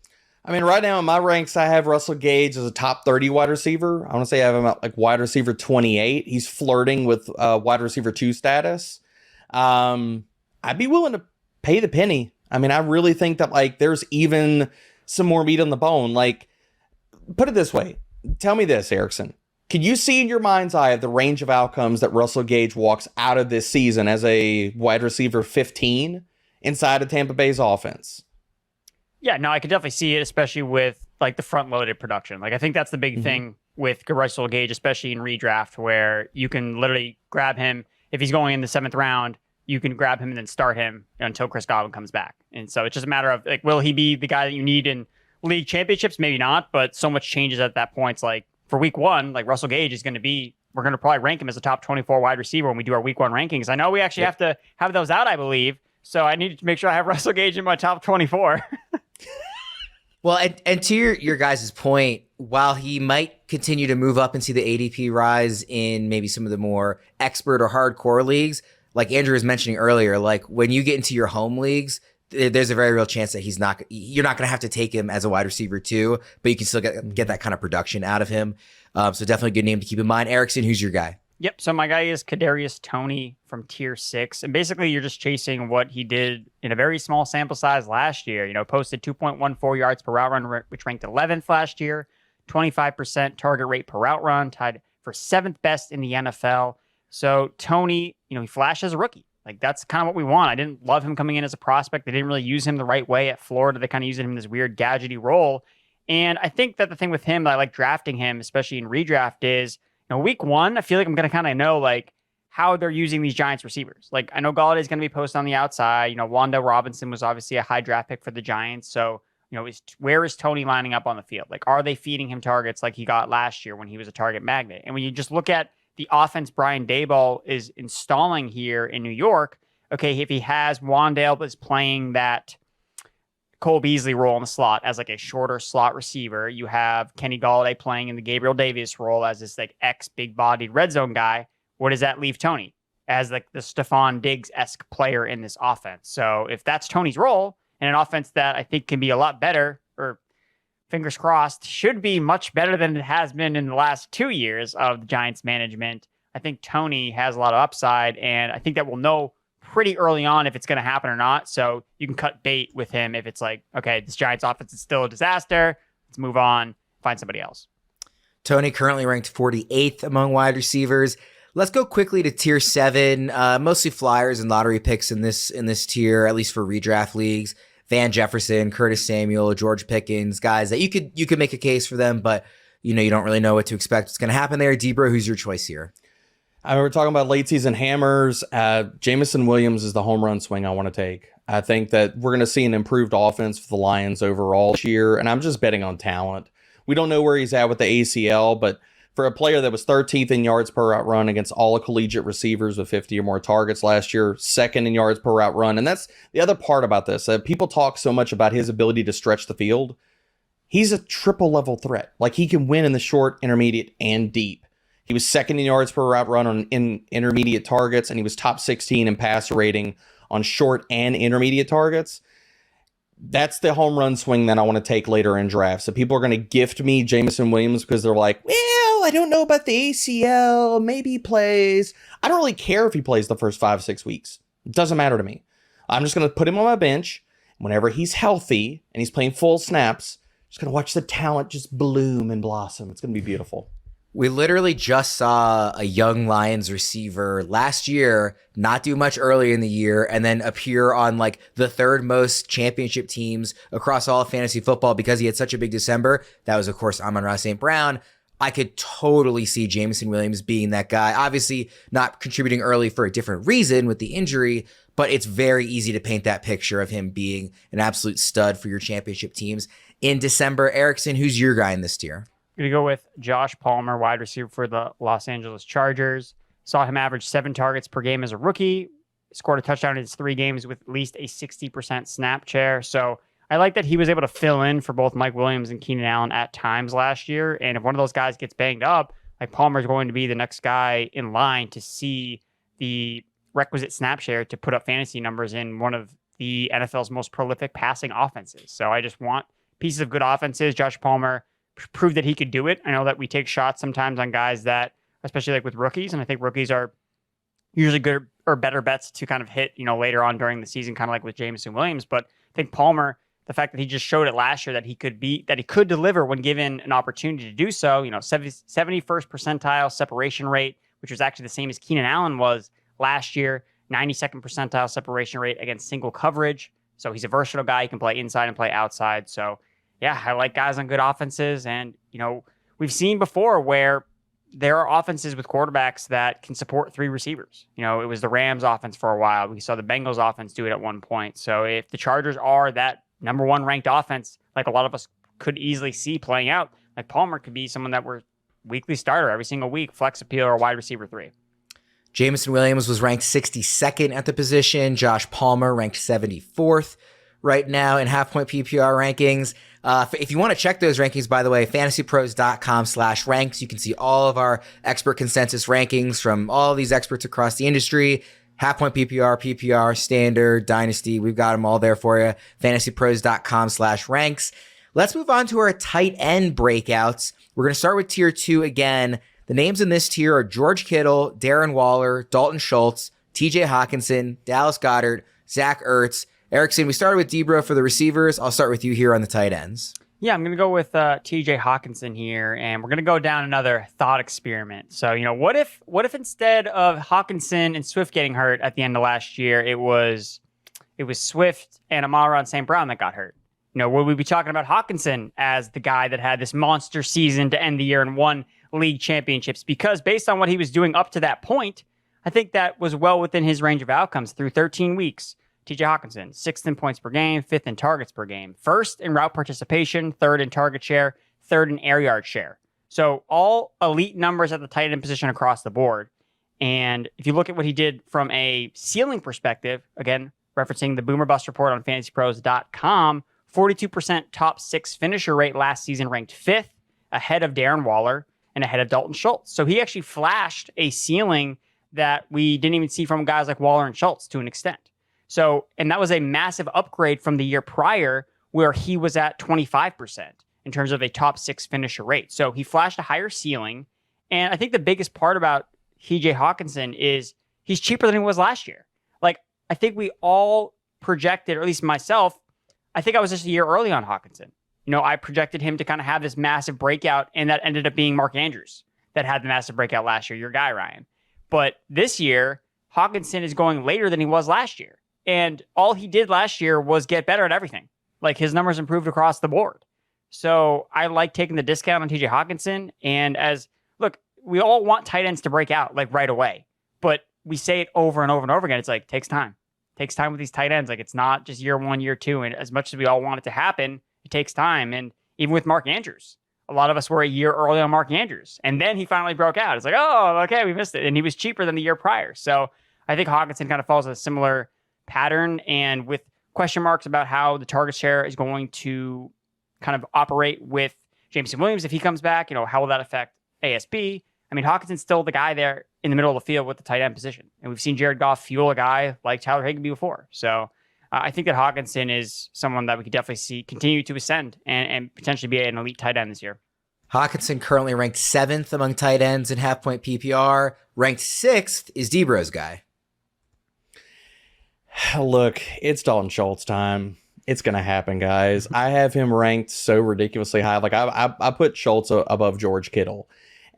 I mean, right now in my ranks, I have Russell Gage as a top 30 wide receiver. I want to say I have him at like wide receiver 28. He's flirting with wide receiver 2 status. I'd be willing to pay the penny. I mean, I really think that, like, there's even some more meat on the bone. Like, put it this way. Tell me this, Erickson. Can you see in your mind's eye the range of outcomes that Russell Gage walks out of this season as a wide receiver 15 inside of Tampa Bay's offense? Yeah, no, I could definitely see it, especially with, like, the front-loaded production. Like, I think that's the big thing with Russell Gage, especially in redraft, where you can literally grab him. If he's going in the 7th round, you can grab him and then start him until Chris Godwin comes back. And so it's just a matter of, like, will he be the guy that you need in league championships? Maybe not, but so much changes at that point. It's like, for week 1, like, Russell Gage is going to be, we're going to probably rank him as a top 24 wide receiver when we do our week 1 rankings. I know we actually have to have those out, I believe. So I need to make sure I have Russell Gage in my top 24. Well, and to your guys' point, while he might continue to move up and see the ADP rise in maybe some of the more expert or hardcore leagues, like Andrew was mentioning earlier, like, when you get into your home leagues, there's a very real chance that you're not going to have to take him as a wide receiver too, but you can still get that kind of production out of him. So definitely a good name to keep in mind. Erickson, who's your guy? Yep. So my guy is Kadarius Toney from tier 6. And basically you're just chasing what he did in a very small sample size last year. Posted 2.14 yards per route run, which ranked 11th last year, 25% target rate per route run, tied for 7th best in the NFL. So Toney, he flashed as a rookie. Like, that's kind of what we want. I didn't love him coming in as a prospect. They didn't really use him the right way at Florida. They kind of used him in this weird gadgety role. And I think that the thing with him that I like drafting him, especially in redraft, is week 1, I feel like I'm going to kind of know like how they're using these Giants receivers. Like, I know Galladay is going to be posted on the outside. Wanda Robinson was obviously a high draft pick for the Giants. So, where is Toney lining up on the field? Like, are they feeding him targets like he got last year when he was a target magnet? And when you just look at the offense Brian Daboll is installing here in New York, okay, if he has Wandale is playing that Cole Beasley role in the slot as like a shorter slot receiver. You have Kenny Galladay playing in the Gabriel Davis role as this like big-bodied red zone guy. What does that leave Toney as like the Stephon Diggs-esque player in this offense? So if that's Toney's role in an offense that I think can be a lot better, or fingers crossed, should be much better than it has been in the last 2 years of the Giants management, I think Toney has a lot of upside, and I think that we'll know pretty early on if it's going to happen or not. So you can cut bait with him if it's like, okay, this Giants offense is still a disaster. Let's move on, find somebody else. Toney currently ranked 48th among wide receivers. Let's go quickly to tier 7, mostly flyers and lottery picks in this tier, at least for redraft leagues. Van Jefferson, Curtis Samuel, George Pickens, guys that you could make a case for them, but you don't really know what to expect. What's going to happen there. Debra, who's your choice here? We're talking about late season hammers. Jameson Williams is the home run swing I want to take. I think that we're going to see an improved offense for the Lions overall this year, and I'm just betting on talent. We don't know where he's at with the ACL, but for a player that was 13th in yards per route run against all collegiate receivers with 50 or more targets last year, 2nd in yards per route run. And that's the other part about this. People talk so much about his ability to stretch the field. He's a triple level threat. Like, he can win in the short, intermediate, and deep. He was 2nd in yards per route run in intermediate targets, and he was top 16 in passer rating on short and intermediate targets. That's the home run swing that I want to take later in drafts. So people are going to gift me Jameson Williams because they're like, well, I don't know about the ACL. Maybe he plays. I don't really care if he plays the first 5-6 weeks. It doesn't matter to me. I'm just going to put him on my bench. Whenever he's healthy and he's playing full snaps, just going to watch the talent just bloom and blossom. It's going to be beautiful. We literally just saw a young Lions receiver last year not do much early in the year and then appear on like the 3rd most championship teams across all of fantasy football because he had such a big December. That was, of course, Amon-Ra St. Brown. I could totally see Jameson Williams being that guy. Obviously not contributing early for a different reason with the injury, but it's very easy to paint that picture of him being an absolute stud for your championship teams in December. Erickson, who's your guy in this tier? Going to go with Josh Palmer, wide receiver for the Los Angeles Chargers. Saw him average 7 targets per game as a rookie. Scored a touchdown in his 3 games with at least a 60% snap share. So I like that he was able to fill in for both Mike Williams and Keenan Allen at times last year. And if one of those guys gets banged up, like, Palmer is going to be the next guy in line to see the requisite snap share to put up fantasy numbers in one of the NFL's most prolific passing offenses. So I just want pieces of good offenses. Josh Palmer proved that he could do it. I know that we take shots sometimes on guys that, especially like with rookies, and I think rookies are usually good or better bets to kind of hit, later on during the season, kind of like with Jameson Williams. But I think Palmer, the fact that he just showed it last year that he could deliver when given an opportunity to do so, 71st percentile separation rate, which was actually the same as Keenan Allen was last year, 92nd percentile separation rate against single coverage. So he's a versatile guy. He can play inside and play outside. So yeah, I like guys on good offenses. And, we've seen before where there are offenses with quarterbacks that can support 3 receivers. It was the Rams offense for a while. We saw the Bengals offense do it at one point. So if the Chargers are that number 1 ranked offense, like a lot of us could easily see playing out, like Palmer could be someone that we're weekly starter every single week, flex appeal or wide receiver 3. Jameson Williams was ranked 62nd at the position. Josh Palmer ranked 74th right now in half-point PPR rankings. If you want to check those rankings, by the way, fantasypros.com/ranks. You can see all of our expert consensus rankings from all of these experts across the industry. Half-point PPR, standard, dynasty. We've got them all there for you. fantasypros.com/ranks. Let's move on to our tight end breakouts. We're going to start with tier 2 again. The names in this tier are George Kittle, Darren Waller, Dalton Schultz, TJ Hockenson, Dallas Goedert, Zach Ertz. Erickson, we started with Debro for the receivers. I'll start with you here on the tight ends. Yeah, I'm going to go with TJ Hockenson here, and we're going to go down another thought experiment. So, what if instead of Hockenson and Swift getting hurt at the end of last year, it was Swift and Amon-Ra St. Brown that got hurt? Would we be talking about Hockenson as the guy that had this monster season to end the year and won league championships? Because based on what he was doing up to that point, I think that was well within his range of outcomes through 13 weeks. TJ Hockenson, 6th in points per game, 5th in targets per game, 1st in route participation, 3rd in target share, 3rd in air yard share. So all elite numbers at the tight end position across the board. And if you look at what he did from a ceiling perspective, again, referencing the Boomer Bust report on FantasyPros.com, 42% top 6 finisher rate last season, ranked 5th, ahead of Darren Waller and ahead of Dalton Schultz. So he actually flashed a ceiling that we didn't even see from guys like Waller and Schultz to an extent. So, and that was a massive upgrade from the year prior where he was at 25% in terms of a top 6 finisher rate. So he flashed a higher ceiling. And I think the biggest part about TJ Hockenson is he's cheaper than he was last year. Like, I think we all projected, or at least myself, I think I was just a year early on Hockenson. I projected him to kind of have this massive breakout, and that ended up being Mark Andrews that had the massive breakout last year, your guy, Ryan. But this year, Hockenson is going later than he was last year. And all he did last year was get better at everything. Like, his numbers improved across the board. So I like taking the discount on TJ Hockenson. And look, we all want tight ends to break out like right away. But we say it over and over and over again. It's like, takes time. Takes time with these tight ends. Like, it's not just year 1, year 2. And as much as we all want it to happen, it takes time. And even with Mark Andrews, a lot of us were a year early on Mark Andrews. And then he finally broke out. It's like, oh, okay, we missed it. And he was cheaper than the year prior. So I think Hockenson kind of follows a similar pattern, and with question marks about how the target share is going to kind of operate with Jameson Williams if he comes back, how will that affect ASB? I mean, Hawkinson's still the guy there in the middle of the field with the tight end position, and we've seen Jared Goff fuel a guy like Tyler Higbee before. So I think that Hockenson is someone that we could definitely see continue to ascend and potentially be an elite tight end this year. Hockenson currently ranked 7th among tight ends in half-point PPR. Ranked 6th is Debro's guy. Look, it's Dalton Schultz time. It's going to happen, guys. I have him ranked so ridiculously high. Like, I put Schultz above George Kittle.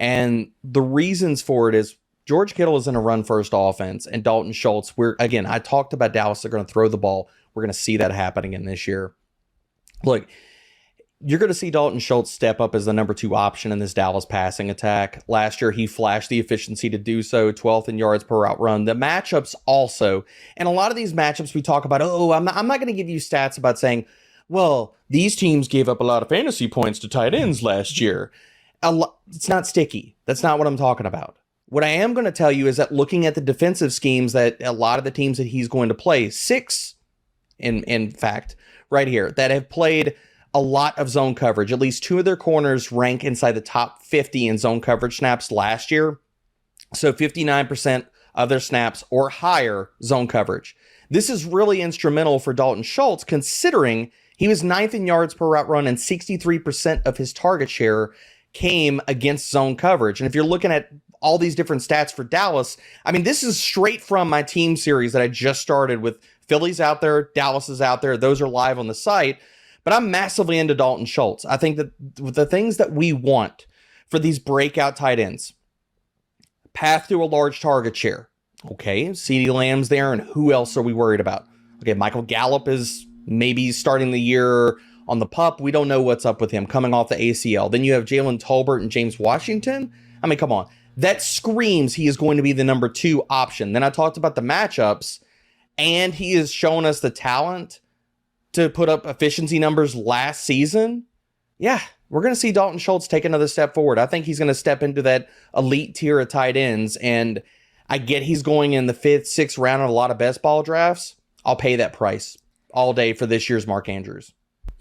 And the reasons for it is George Kittle is in a run-first offense, and Dalton Schultz, I talked about Dallas. They're going to throw the ball. We're going to see that happening in this year. Look, you're going to see Dalton Schultz step up as the number 2 option in this Dallas passing attack. Last year, he flashed the efficiency to do so, 12th in yards per route run. The matchups also, and a lot of these matchups we talk about, I'm not going to give you stats about saying, well, these teams gave up a lot of fantasy points to tight ends last year. It's not sticky. That's not what I'm talking about. What I am going to tell you is that looking at the defensive schemes that a lot of the teams that he's going to play, 6, in fact, right here, that have played a lot of zone coverage. At least 2 of their corners rank inside the top 50 in zone coverage snaps last year. So 59% of their snaps or higher zone coverage. This is really instrumental for Dalton Schultz, considering he was 9th in yards per route run and 63% of his target share came against zone coverage. And if you're looking at all these different stats for Dallas, I mean, this is straight from my team series that I just started with. Philly's out there, Dallas is out there. Those are live on the site. But I'm massively into Dalton Schultz. I think that the things that we want for these breakout tight ends, path to a large target share. Okay, CeeDee Lamb's there, and who else are we worried about? Okay, Michael Gallup is maybe starting the year on the pup. We don't know what's up with him coming off the ACL. Then you have Jalen Tolbert and James Washington. I mean, come on. That screams he is going to be the number 2 option. Then I talked about the matchups, and he has shown us the talent to put up efficiency numbers last season. Yeah, we're going to see Dalton Schultz take another step forward. I think he's going to step into that elite tier of tight ends, and I get he's going in the 5th, 6th round in a lot of best ball drafts. I'll pay that price all day for this year's Mark Andrews.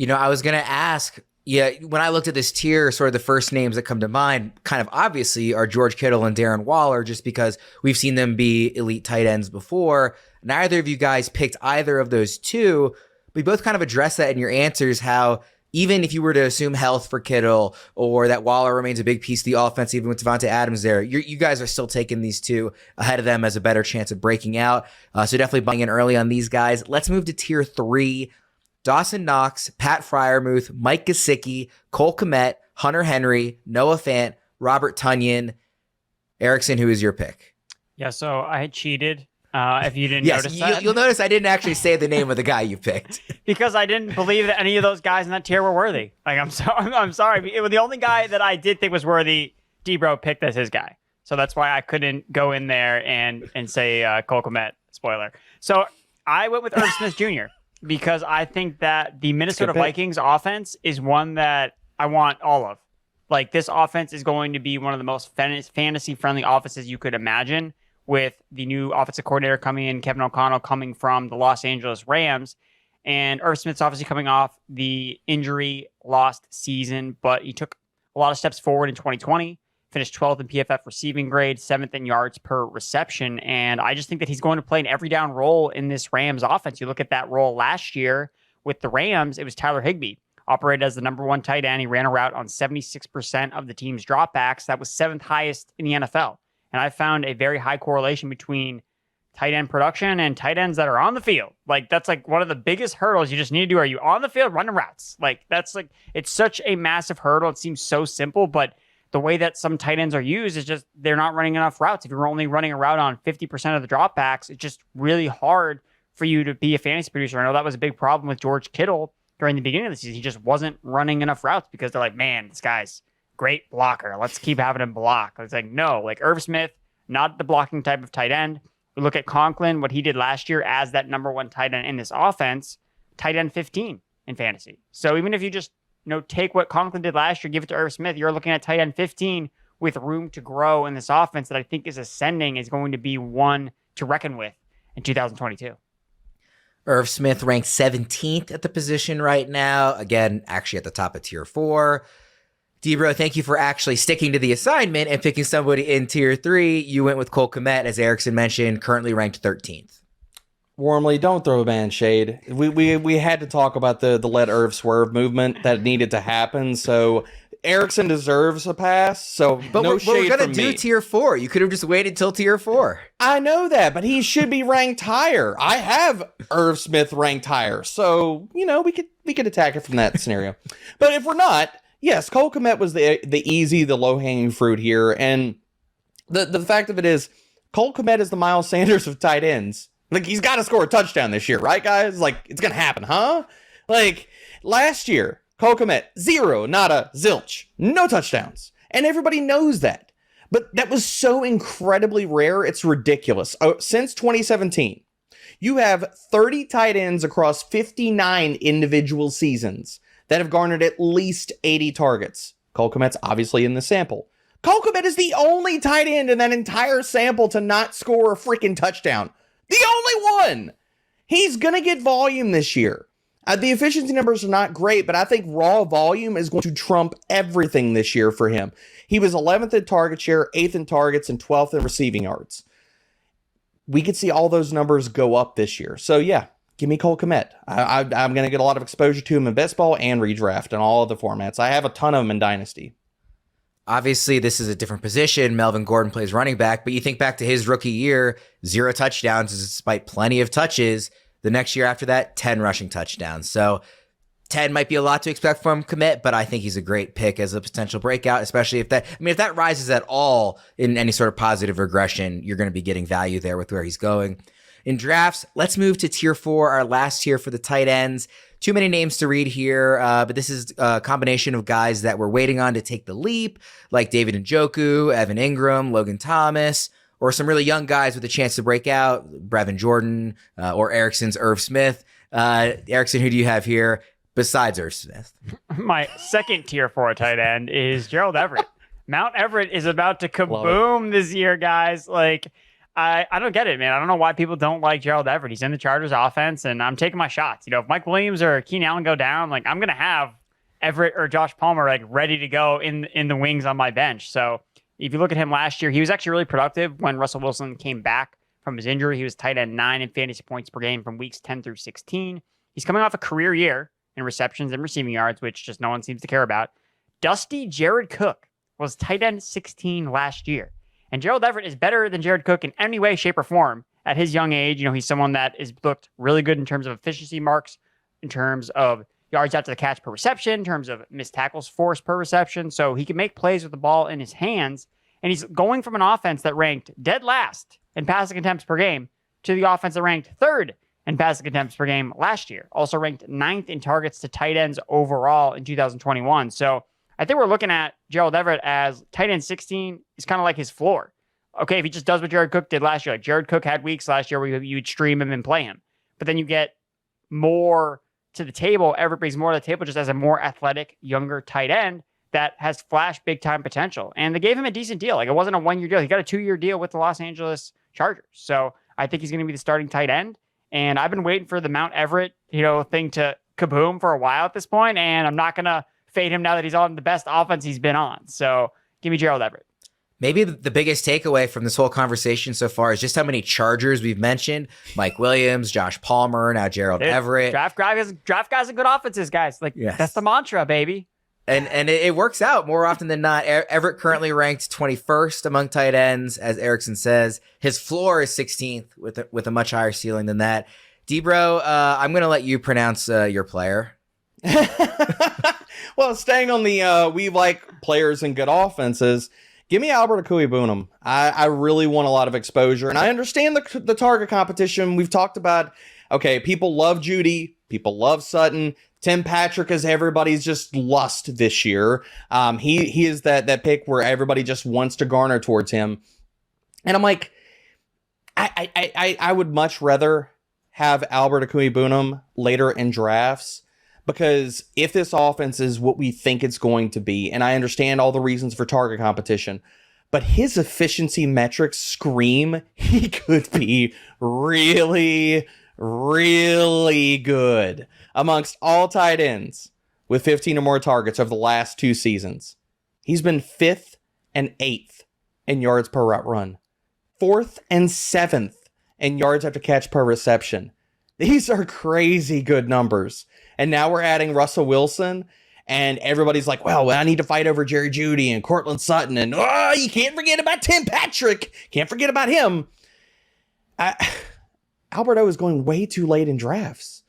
I was going to ask, when I looked at this tier, sort of the first names that come to mind kind of obviously are George Kittle and Darren Waller, just because we've seen them be elite tight ends before. Neither of you guys picked either of those 2. We both kind of addressed that in your answers, how even if you were to assume health for Kittle or that Waller remains a big piece of the offense, even with Devonta Adams there, you guys are still taking these two ahead of them as a better chance of breaking out. So definitely buying in early on these guys. Let's move to tier 3. Dawson Knox, Pat Freiermuth, Mike Gesicki, Cole Kmet, Hunter Henry, Noah Fant, Robert Tonyan. Erickson, who is your pick? Yeah, so I had cheated. If you didn't notice that. You'll notice I didn't actually say the name of the guy you picked. Because I didn't believe that any of those guys in that tier were worthy. Like, I'm sorry. The only guy that I did think was worthy, D-Bro picked as his guy. So that's why I couldn't go in there and say Cole Kmet, spoiler. So I went with Irv Smith Jr. because I think that the Minnesota Vikings offense is one that I want all of. Like, this offense is going to be one of the most fantasy-friendly offenses you could imagine, with the new offensive coordinator coming in, Kevin O'Connell, coming from the Los Angeles Rams. And Irv Smith's obviously coming off the injury-lost season, but he took a lot of steps forward in 2020, finished 12th in PFF receiving grade, 7th in yards per reception. And I just think that he's going to play an every down role in this Rams offense. You look at that role last year with the Rams, it was Tyler Higbee, operated as the number 1 tight end. He ran a route on 76% of the team's dropbacks. That was 7th highest in the NFL. And I found a very high correlation between tight end production and tight ends that are on the field. Like, that's like one of the biggest hurdles you just need to do. Are you on the field running routes? Like, that's like, it's such a massive hurdle. It seems so simple, but the way that some tight ends are used is just, they're not running enough routes. If you're only running a route on 50% of the dropbacks, it's just really hard for you to be a fantasy producer. I know that was a big problem with George Kittle during the beginning of the season. He just wasn't running enough routes because they're like, man, this guy's great blocker. Let's keep having him block. It's like, no, like Irv Smith, not the blocking type of tight end. We look at Conklin, what he did last year as that number 1 tight end in this offense, tight end 15 in fantasy. So even if you just, take what Conklin did last year, give it to Irv Smith, you're looking at tight end 15 with room to grow in this offense that I think is ascending, is going to be one to reckon with in 2022. Irv Smith ranked 17th at the position right now. Again, actually at the top of tier 4. D-Bro, thank you for actually sticking to the assignment and picking somebody in tier 3. You went with Cole Kmet, as Erickson mentioned, currently ranked 13th. Warmly, don't throw a man shade. We had to talk about the let Irv swerve movement that needed to happen. So Erickson deserves a pass. So but no shade we're from gonna do me. tier 4. You could have just waited till tier 4. I know that, but he should be ranked higher. I have Irv Smith ranked higher, so we could attack it from that scenario. But if we're not, yes, Cole Kmet was the low hanging fruit here, and the fact of it is, Cole Kmet is the Miles Sanders of tight ends. Like, he's got to score a touchdown this year, right, guys? Like, it's gonna happen, huh? Like, last year, Cole Kmet, 0, nada, zilch, no touchdowns, and everybody knows that. But that was so incredibly rare, it's ridiculous. Since 2017, you have 30 tight ends across 59 individual seasons that have garnered at least 80 targets. Cole Kmet's obviously in the sample. Cole Kmet is the only tight end in that entire sample to not score a freaking touchdown. The only one! He's going to get volume this year. The efficiency numbers are not great, but I think raw volume is going to trump everything this year for him. He was 11th in target share, 8th in targets, and 12th in receiving yards. We could see all those numbers go up this year. So yeah, give me Cole Kmet. I'm going to get a lot of exposure to him in best ball and redraft and all of the formats. I have a ton of them in Dynasty. Obviously, this is a different position. Melvin Gordon plays running back, but you think back to his rookie year, 0 touchdowns despite plenty of touches. The next year after that, 10 rushing touchdowns. So 10 might be a lot to expect from Kmet, but I think he's a great pick as a potential breakout, especially if that rises at all in any sort of positive regression, you're going to be getting value there with where he's going. In drafts, let's move to tier 4, our last tier for the tight ends. Too many names to read here, but this is a combination of guys that we're waiting on to take the leap, like David Njoku, Evan Ingram, Logan Thomas, or some really young guys with a chance to break out, Brevin Jordan, or Erickson's Irv Smith. Erickson, who do you have here besides Irv Smith? My second tier 4 tight end is Gerald Everett. Mount Everett is about to kaboom this year, guys. Like, I don't get it, man. I don't know why people don't like Gerald Everett. He's in the Chargers offense, and I'm taking my shots. If Mike Williams or Keenan Allen go down, like, I'm going to have Everett or Josh Palmer like ready to go in the wings on my bench. So if you look at him last year, he was actually really productive when Russell Wilson came back from his injury. He was tight end 9 in fantasy points per game from weeks 10 through 16. He's coming off a career year in receptions and receiving yards, which just no one seems to care about. Dusty Jared Cook was tight end 16 last year. And Gerald Everett is better than Jared Cook in any way, shape, or form at his young age. You know, he's someone that is looked really good in terms of efficiency marks, in terms of yards after the catch per reception, in terms of missed tackles forced per reception. So he can make plays with the ball in his hands. And he's going from an offense that ranked dead last in passing attempts per game to the offense that ranked third in passing attempts per game last year. Also ranked ninth in targets to tight ends overall in 2021. So I think we're looking at Gerald Everett as tight end 16 is kind of like his floor. Okay, if he just does what Jared Cook did last year, like Jared Cook had weeks last year where you'd stream him and play him. But then you get more to the table. Everett brings more to the table just as a more athletic, younger tight end that has flash big time potential. And they gave him a decent deal. Like, it wasn't a 1-year deal. He got a 2-year deal with the Los Angeles Chargers. So I think he's going to be the starting tight end. And I've been waiting for the Mount Everett, thing to kaboom for a while at this point. And I'm not going to fade him now that he's on the best offense he's been on. So give me Gerald Everett. Maybe the biggest takeaway from this whole conversation so far is just how many Chargers we've mentioned. Mike Williams, Josh Palmer, now Gerald Everett. Draft guys and good offenses, guys. Like, yes. That's the mantra, baby. And it works out more often than not. Everett currently ranked 21st among tight ends, as Erickson says. His floor is 16th with a much higher ceiling than that. Debro, I'm going to let you pronounce your player. Well, staying on the we like players and good offenses, give me Albert Akui-Bunum. I really want a lot of exposure, and I understand the target competition. We've talked about, okay, people love Judy, people love Sutton. Tim Patrick is everybody's just lust this year. He is that pick where everybody just wants to garner towards him. And I'm like, I would much rather have Albert Akui-Bunum later in drafts, because if this offense is what we think it's going to be, and I understand all the reasons for target competition, but his efficiency metrics scream he could be really, really good amongst all tight ends with 15 or more targets over the last 2 seasons. He's been 5th and 8th in yards per route run, 4th and 7th in yards after catch per reception. These are crazy good numbers. And now we're adding Russell Wilson, and everybody's like, well, I need to fight over Jerry Jeudy and Courtland Sutton, and you can't forget about Tim Patrick. Can't forget about him. Alberto is going way too late in drafts.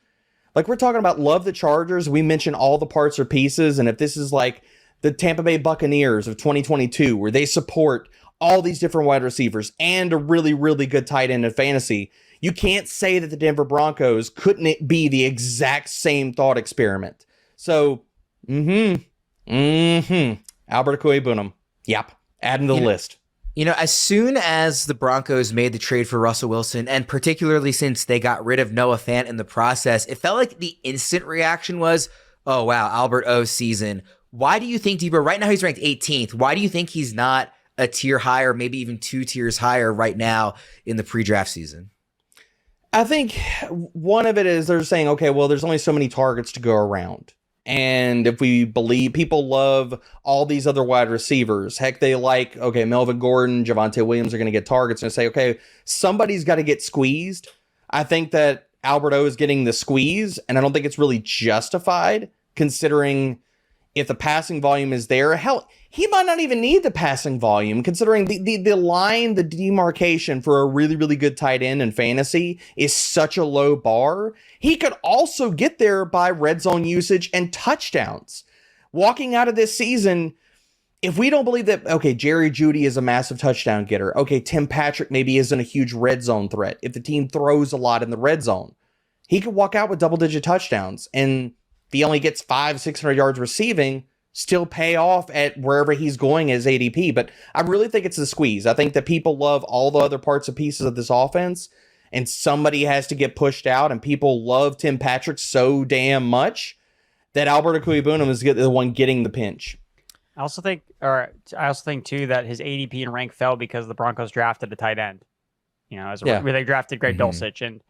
Like, we're talking about love the Chargers. We mention all the parts or pieces. And if this is like the Tampa Bay Buccaneers of 2022, where they support all these different wide receivers and a really, really good tight end in fantasy, you can't say that the Denver Broncos couldn't be the exact same thought experiment. So, Albert Akui-Bunum. Yep. Add him to the list. As soon as the Broncos made the trade for Russell Wilson, and particularly since they got rid of Noah Fant in the process, it felt like the instant reaction was, oh, wow, Albert O's season. Why do you think, Debra, right now he's ranked 18th. Why do you think he's not a tier higher, maybe even 2 tiers higher right now in the pre-draft season? I think one of it is they're saying, okay, well, there's only so many targets to go around. And if we believe people love all these other wide receivers, heck, they like, okay, Melvin Gordon, Javonte Williams are going to get targets, and say, okay, somebody's got to get squeezed. I think that Alberto is getting the squeeze, and I don't think it's really justified, considering if the passing volume is there. Hell, he might not even need the passing volume, considering the line, the demarcation for a really, really good tight end in fantasy is such a low bar. He could also get there by red zone usage and touchdowns. Walking out of this season, if we don't believe that, okay, Jerry Jeudy is a massive touchdown getter. Okay, Tim Patrick maybe isn't a huge red zone threat. If the team throws a lot in the red zone, he could walk out with double-digit touchdowns. And if he only gets 500-600 yards receiving, still pay off at wherever he's going as ADP. But I really think it's the squeeze. I think that people love all the other parts and pieces of this offense, and somebody has to get pushed out, and people love Tim Patrick so damn much that Albert Akui-Bunum is the one getting the pinch. I also think too that his ADP and rank fell because the Broncos drafted a tight end. Where they drafted Greg Dulcich. And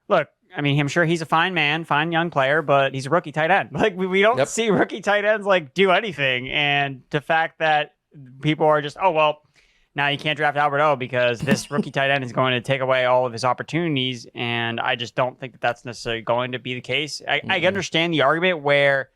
look, I mean, I'm sure he's a fine man, fine young player, but he's a rookie tight end. Like, we don't see rookie tight ends do anything. And the fact that people are just, oh, well, now you can't draft Albert O because this rookie tight end is going to take away all of his opportunities, and I just don't think that that's necessarily going to be the case. I understand the argument where,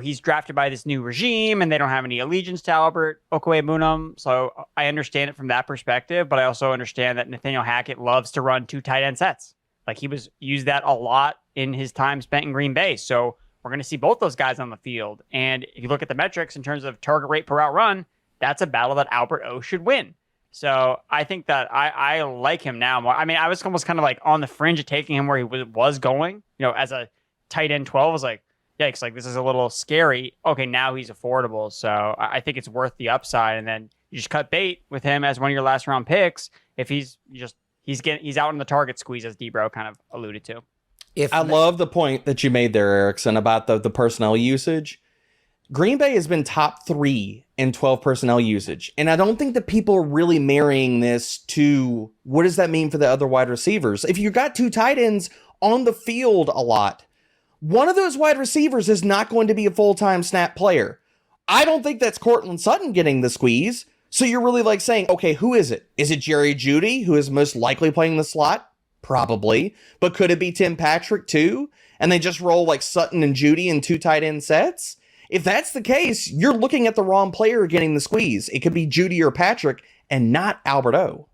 he's drafted by this new regime and they don't have any allegiance to Albert Okwuegbunam, so I understand it from that perspective, but I also understand that Nathaniel Hackett loves to run 2 tight end sets. Like, he was used that a lot in his time spent in Green Bay, so we're going to see both those guys on the field. And if you look at the metrics in terms of target rate per route run, that's a battle that Albert O should win. So I think that I like him now more. I mean, I was almost kind of like on the fringe of taking him where he was going, as a tight end 12. I was like, yikes, like this is a little scary. Okay, now he's affordable. So I think it's worth the upside. And then you just cut bait with him as one of your last round picks if he's out in the target squeeze, as Debro kind of alluded to. I love the point that you made there, Erickson, about the personnel usage. Green Bay has been top 3 in 12 personnel usage. And I don't think that people are really marrying this to what does that mean for the other wide receivers. If you got 2 tight ends on the field a lot, one of those wide receivers is not going to be a full-time snap player. I don't think that's Courtland Sutton getting the squeeze. So you're really like saying, okay, who is it? Is it Jerry Jeudy, who is most likely playing the slot? Probably. But could it be Tim Patrick too? And they just roll like Sutton and Jeudy in 2 tight end sets? If that's the case, you're looking at the wrong player getting the squeeze. It could be Jeudy or Patrick and not Albert O.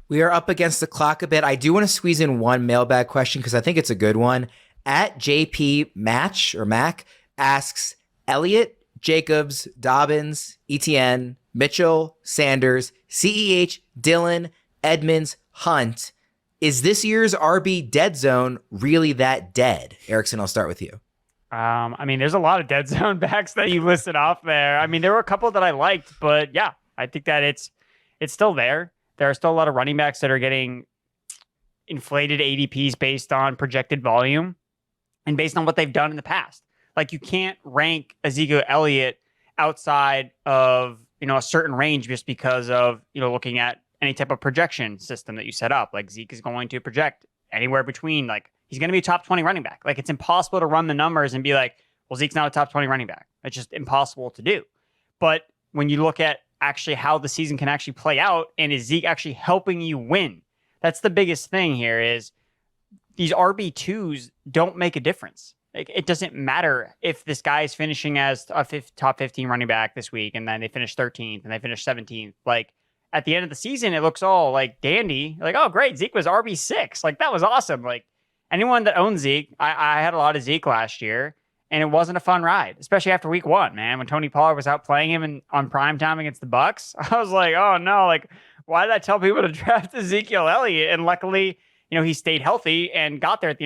We are up against the clock a bit. I do want to squeeze in one mailbag question because I think it's a good one. At JP Match or Mac asks, Elliott, Jacobs, Dobbins, ETN, Mitchell, Sanders, CEH, Dillon, Edmonds, Hunt. Is this year's RB dead zone really that dead? Erickson, I'll start with you. I mean, there's a lot of dead zone backs that you listed off there. I mean, there were a couple that I liked, but yeah, I think that it's still there. There are still a lot of running backs that are getting inflated ADPs based on projected volume and based on what they've done in the past. Like, you can't rank Ezekiel Elliott outside of, a certain range just because of, looking at any type of projection system that you set up. Like, Zeke is going to project anywhere between, like, he's going to be a top 20 running back. Like, it's impossible to run the numbers and be like, well, Zeke's not a top 20 running back. It's just impossible to do. But when you look at actually how the season can actually play out, and is Zeke actually helping you win? That's the biggest thing here is these RB2s don't make a difference. Like, it doesn't matter if this guy is finishing as a top 15 running back this week, and then they finish 13th and they finish 17th. Like, at the end of the season, it looks all like dandy. Like, oh, great, Zeke was RB6. Like, that was awesome. Like, anyone that owns Zeke, I had a lot of Zeke last year, and it wasn't a fun ride, especially after week 1, man. When Tony Pollard was out playing him on primetime against the Bucks, I was like, oh no, like, why did I tell people to draft Ezekiel Elliott? And luckily, he stayed healthy and got there at the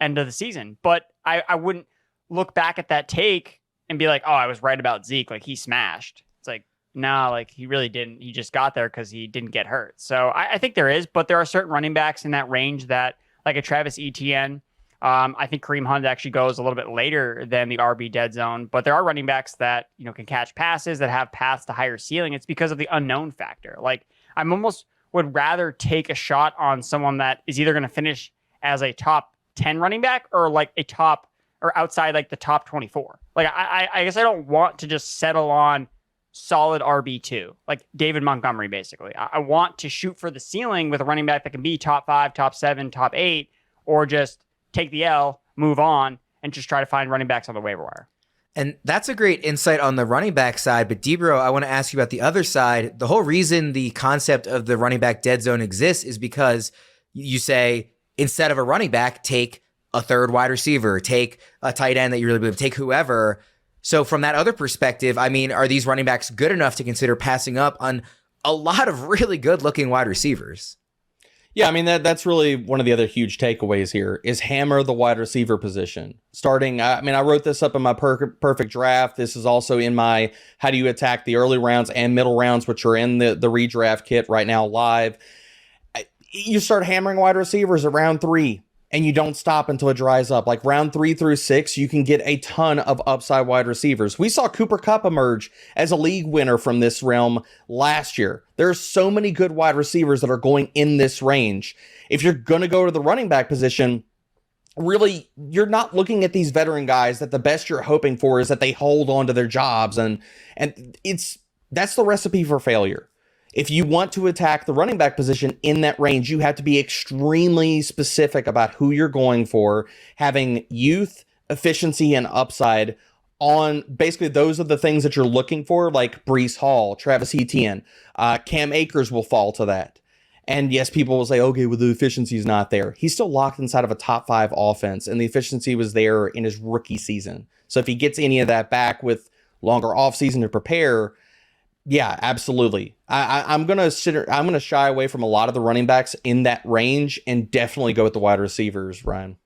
end of the season. But I wouldn't look back at that take and be like, oh, I was right about Zeke. Like, he smashed. It's like, no, like, he really didn't. He just got there because he didn't get hurt. So I think there is, but there are certain running backs in that range that, like a Travis Etienne. I think Kareem Hunt actually goes a little bit later than the RB dead zone, but there are running backs that, can catch passes, that have paths to higher ceiling. It's because of the unknown factor. Like, I'm almost would rather take a shot on someone that is either going to finish as a top 10 running back or like a top or outside like the top 24. Like, I guess I don't want to just settle on solid RB2, like David Montgomery, basically. I want to shoot for the ceiling with a running back that can be top 5, top 7, top 8, or just take the L, move on, and just try to find running backs on the waiver wire. And that's a great insight on the running back side. But Debro, I want to ask you about the other side. The whole reason the concept of the running back dead zone exists is because you say, instead of a running back, take a third wide receiver, take a tight end that you really believe, take whoever. So from that other perspective, I mean, are these running backs good enough to consider passing up on a lot of really good looking wide receivers? Yeah, I mean, that's really one of the other huge takeaways here is hammer the wide receiver position. Starting, I wrote this up in my perfect draft. This is also in my how do you attack the early rounds and middle rounds, which are in the redraft kit right now live. You start hammering wide receivers at round 3, and you don't stop until it dries up. Like round 3 through 6, you can get a ton of upside wide receivers. We saw Cooper Kupp emerge as a league winner from this realm last year. There are so many good wide receivers that are going in this range. If you're going to go to the running back position, really, you're not looking at these veteran guys that the best you're hoping for is that they hold on to their jobs. And that's the recipe for failure. If you want to attack the running back position in that range, you have to be extremely specific about who you're going for, having youth, efficiency, and upside on basically those are the things that you're looking for, like Breece Hall, Travis Etienne, Cam Akers will fall to that. And yes, people will say, okay, well, the efficiency is not there. He's still locked inside of a top 5 offense, and the efficiency was there in his rookie season. So if he gets any of that back with longer offseason to prepare, yeah, absolutely. I'm gonna shy away from a lot of the running backs in that range and definitely go with the wide receivers, Ryan.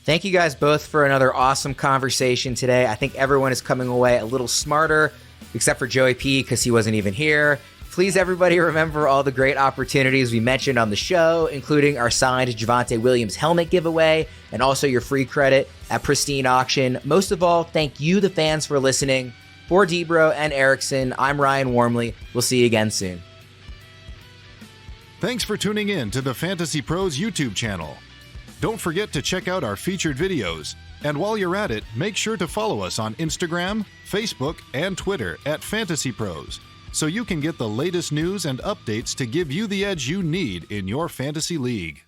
Thank you guys both for another awesome conversation today. I think everyone is coming away a little smarter, except for Joey P, because he wasn't even here. Please, everybody, remember all the great opportunities we mentioned on the show, including our signed Javonte Williams helmet giveaway and also your free credit at Pristine Auction. Most of all, thank you, the fans, for listening. For Debro and Erickson, I'm Ryan Wormley. We'll see you again soon. Thanks for tuning in to the Fantasy Pros YouTube channel. Don't forget to check out our featured videos. And while you're at it, make sure to follow us on Instagram, Facebook, and Twitter at Fantasy Pros, so you can get the latest news and updates to give you the edge you need in your fantasy league.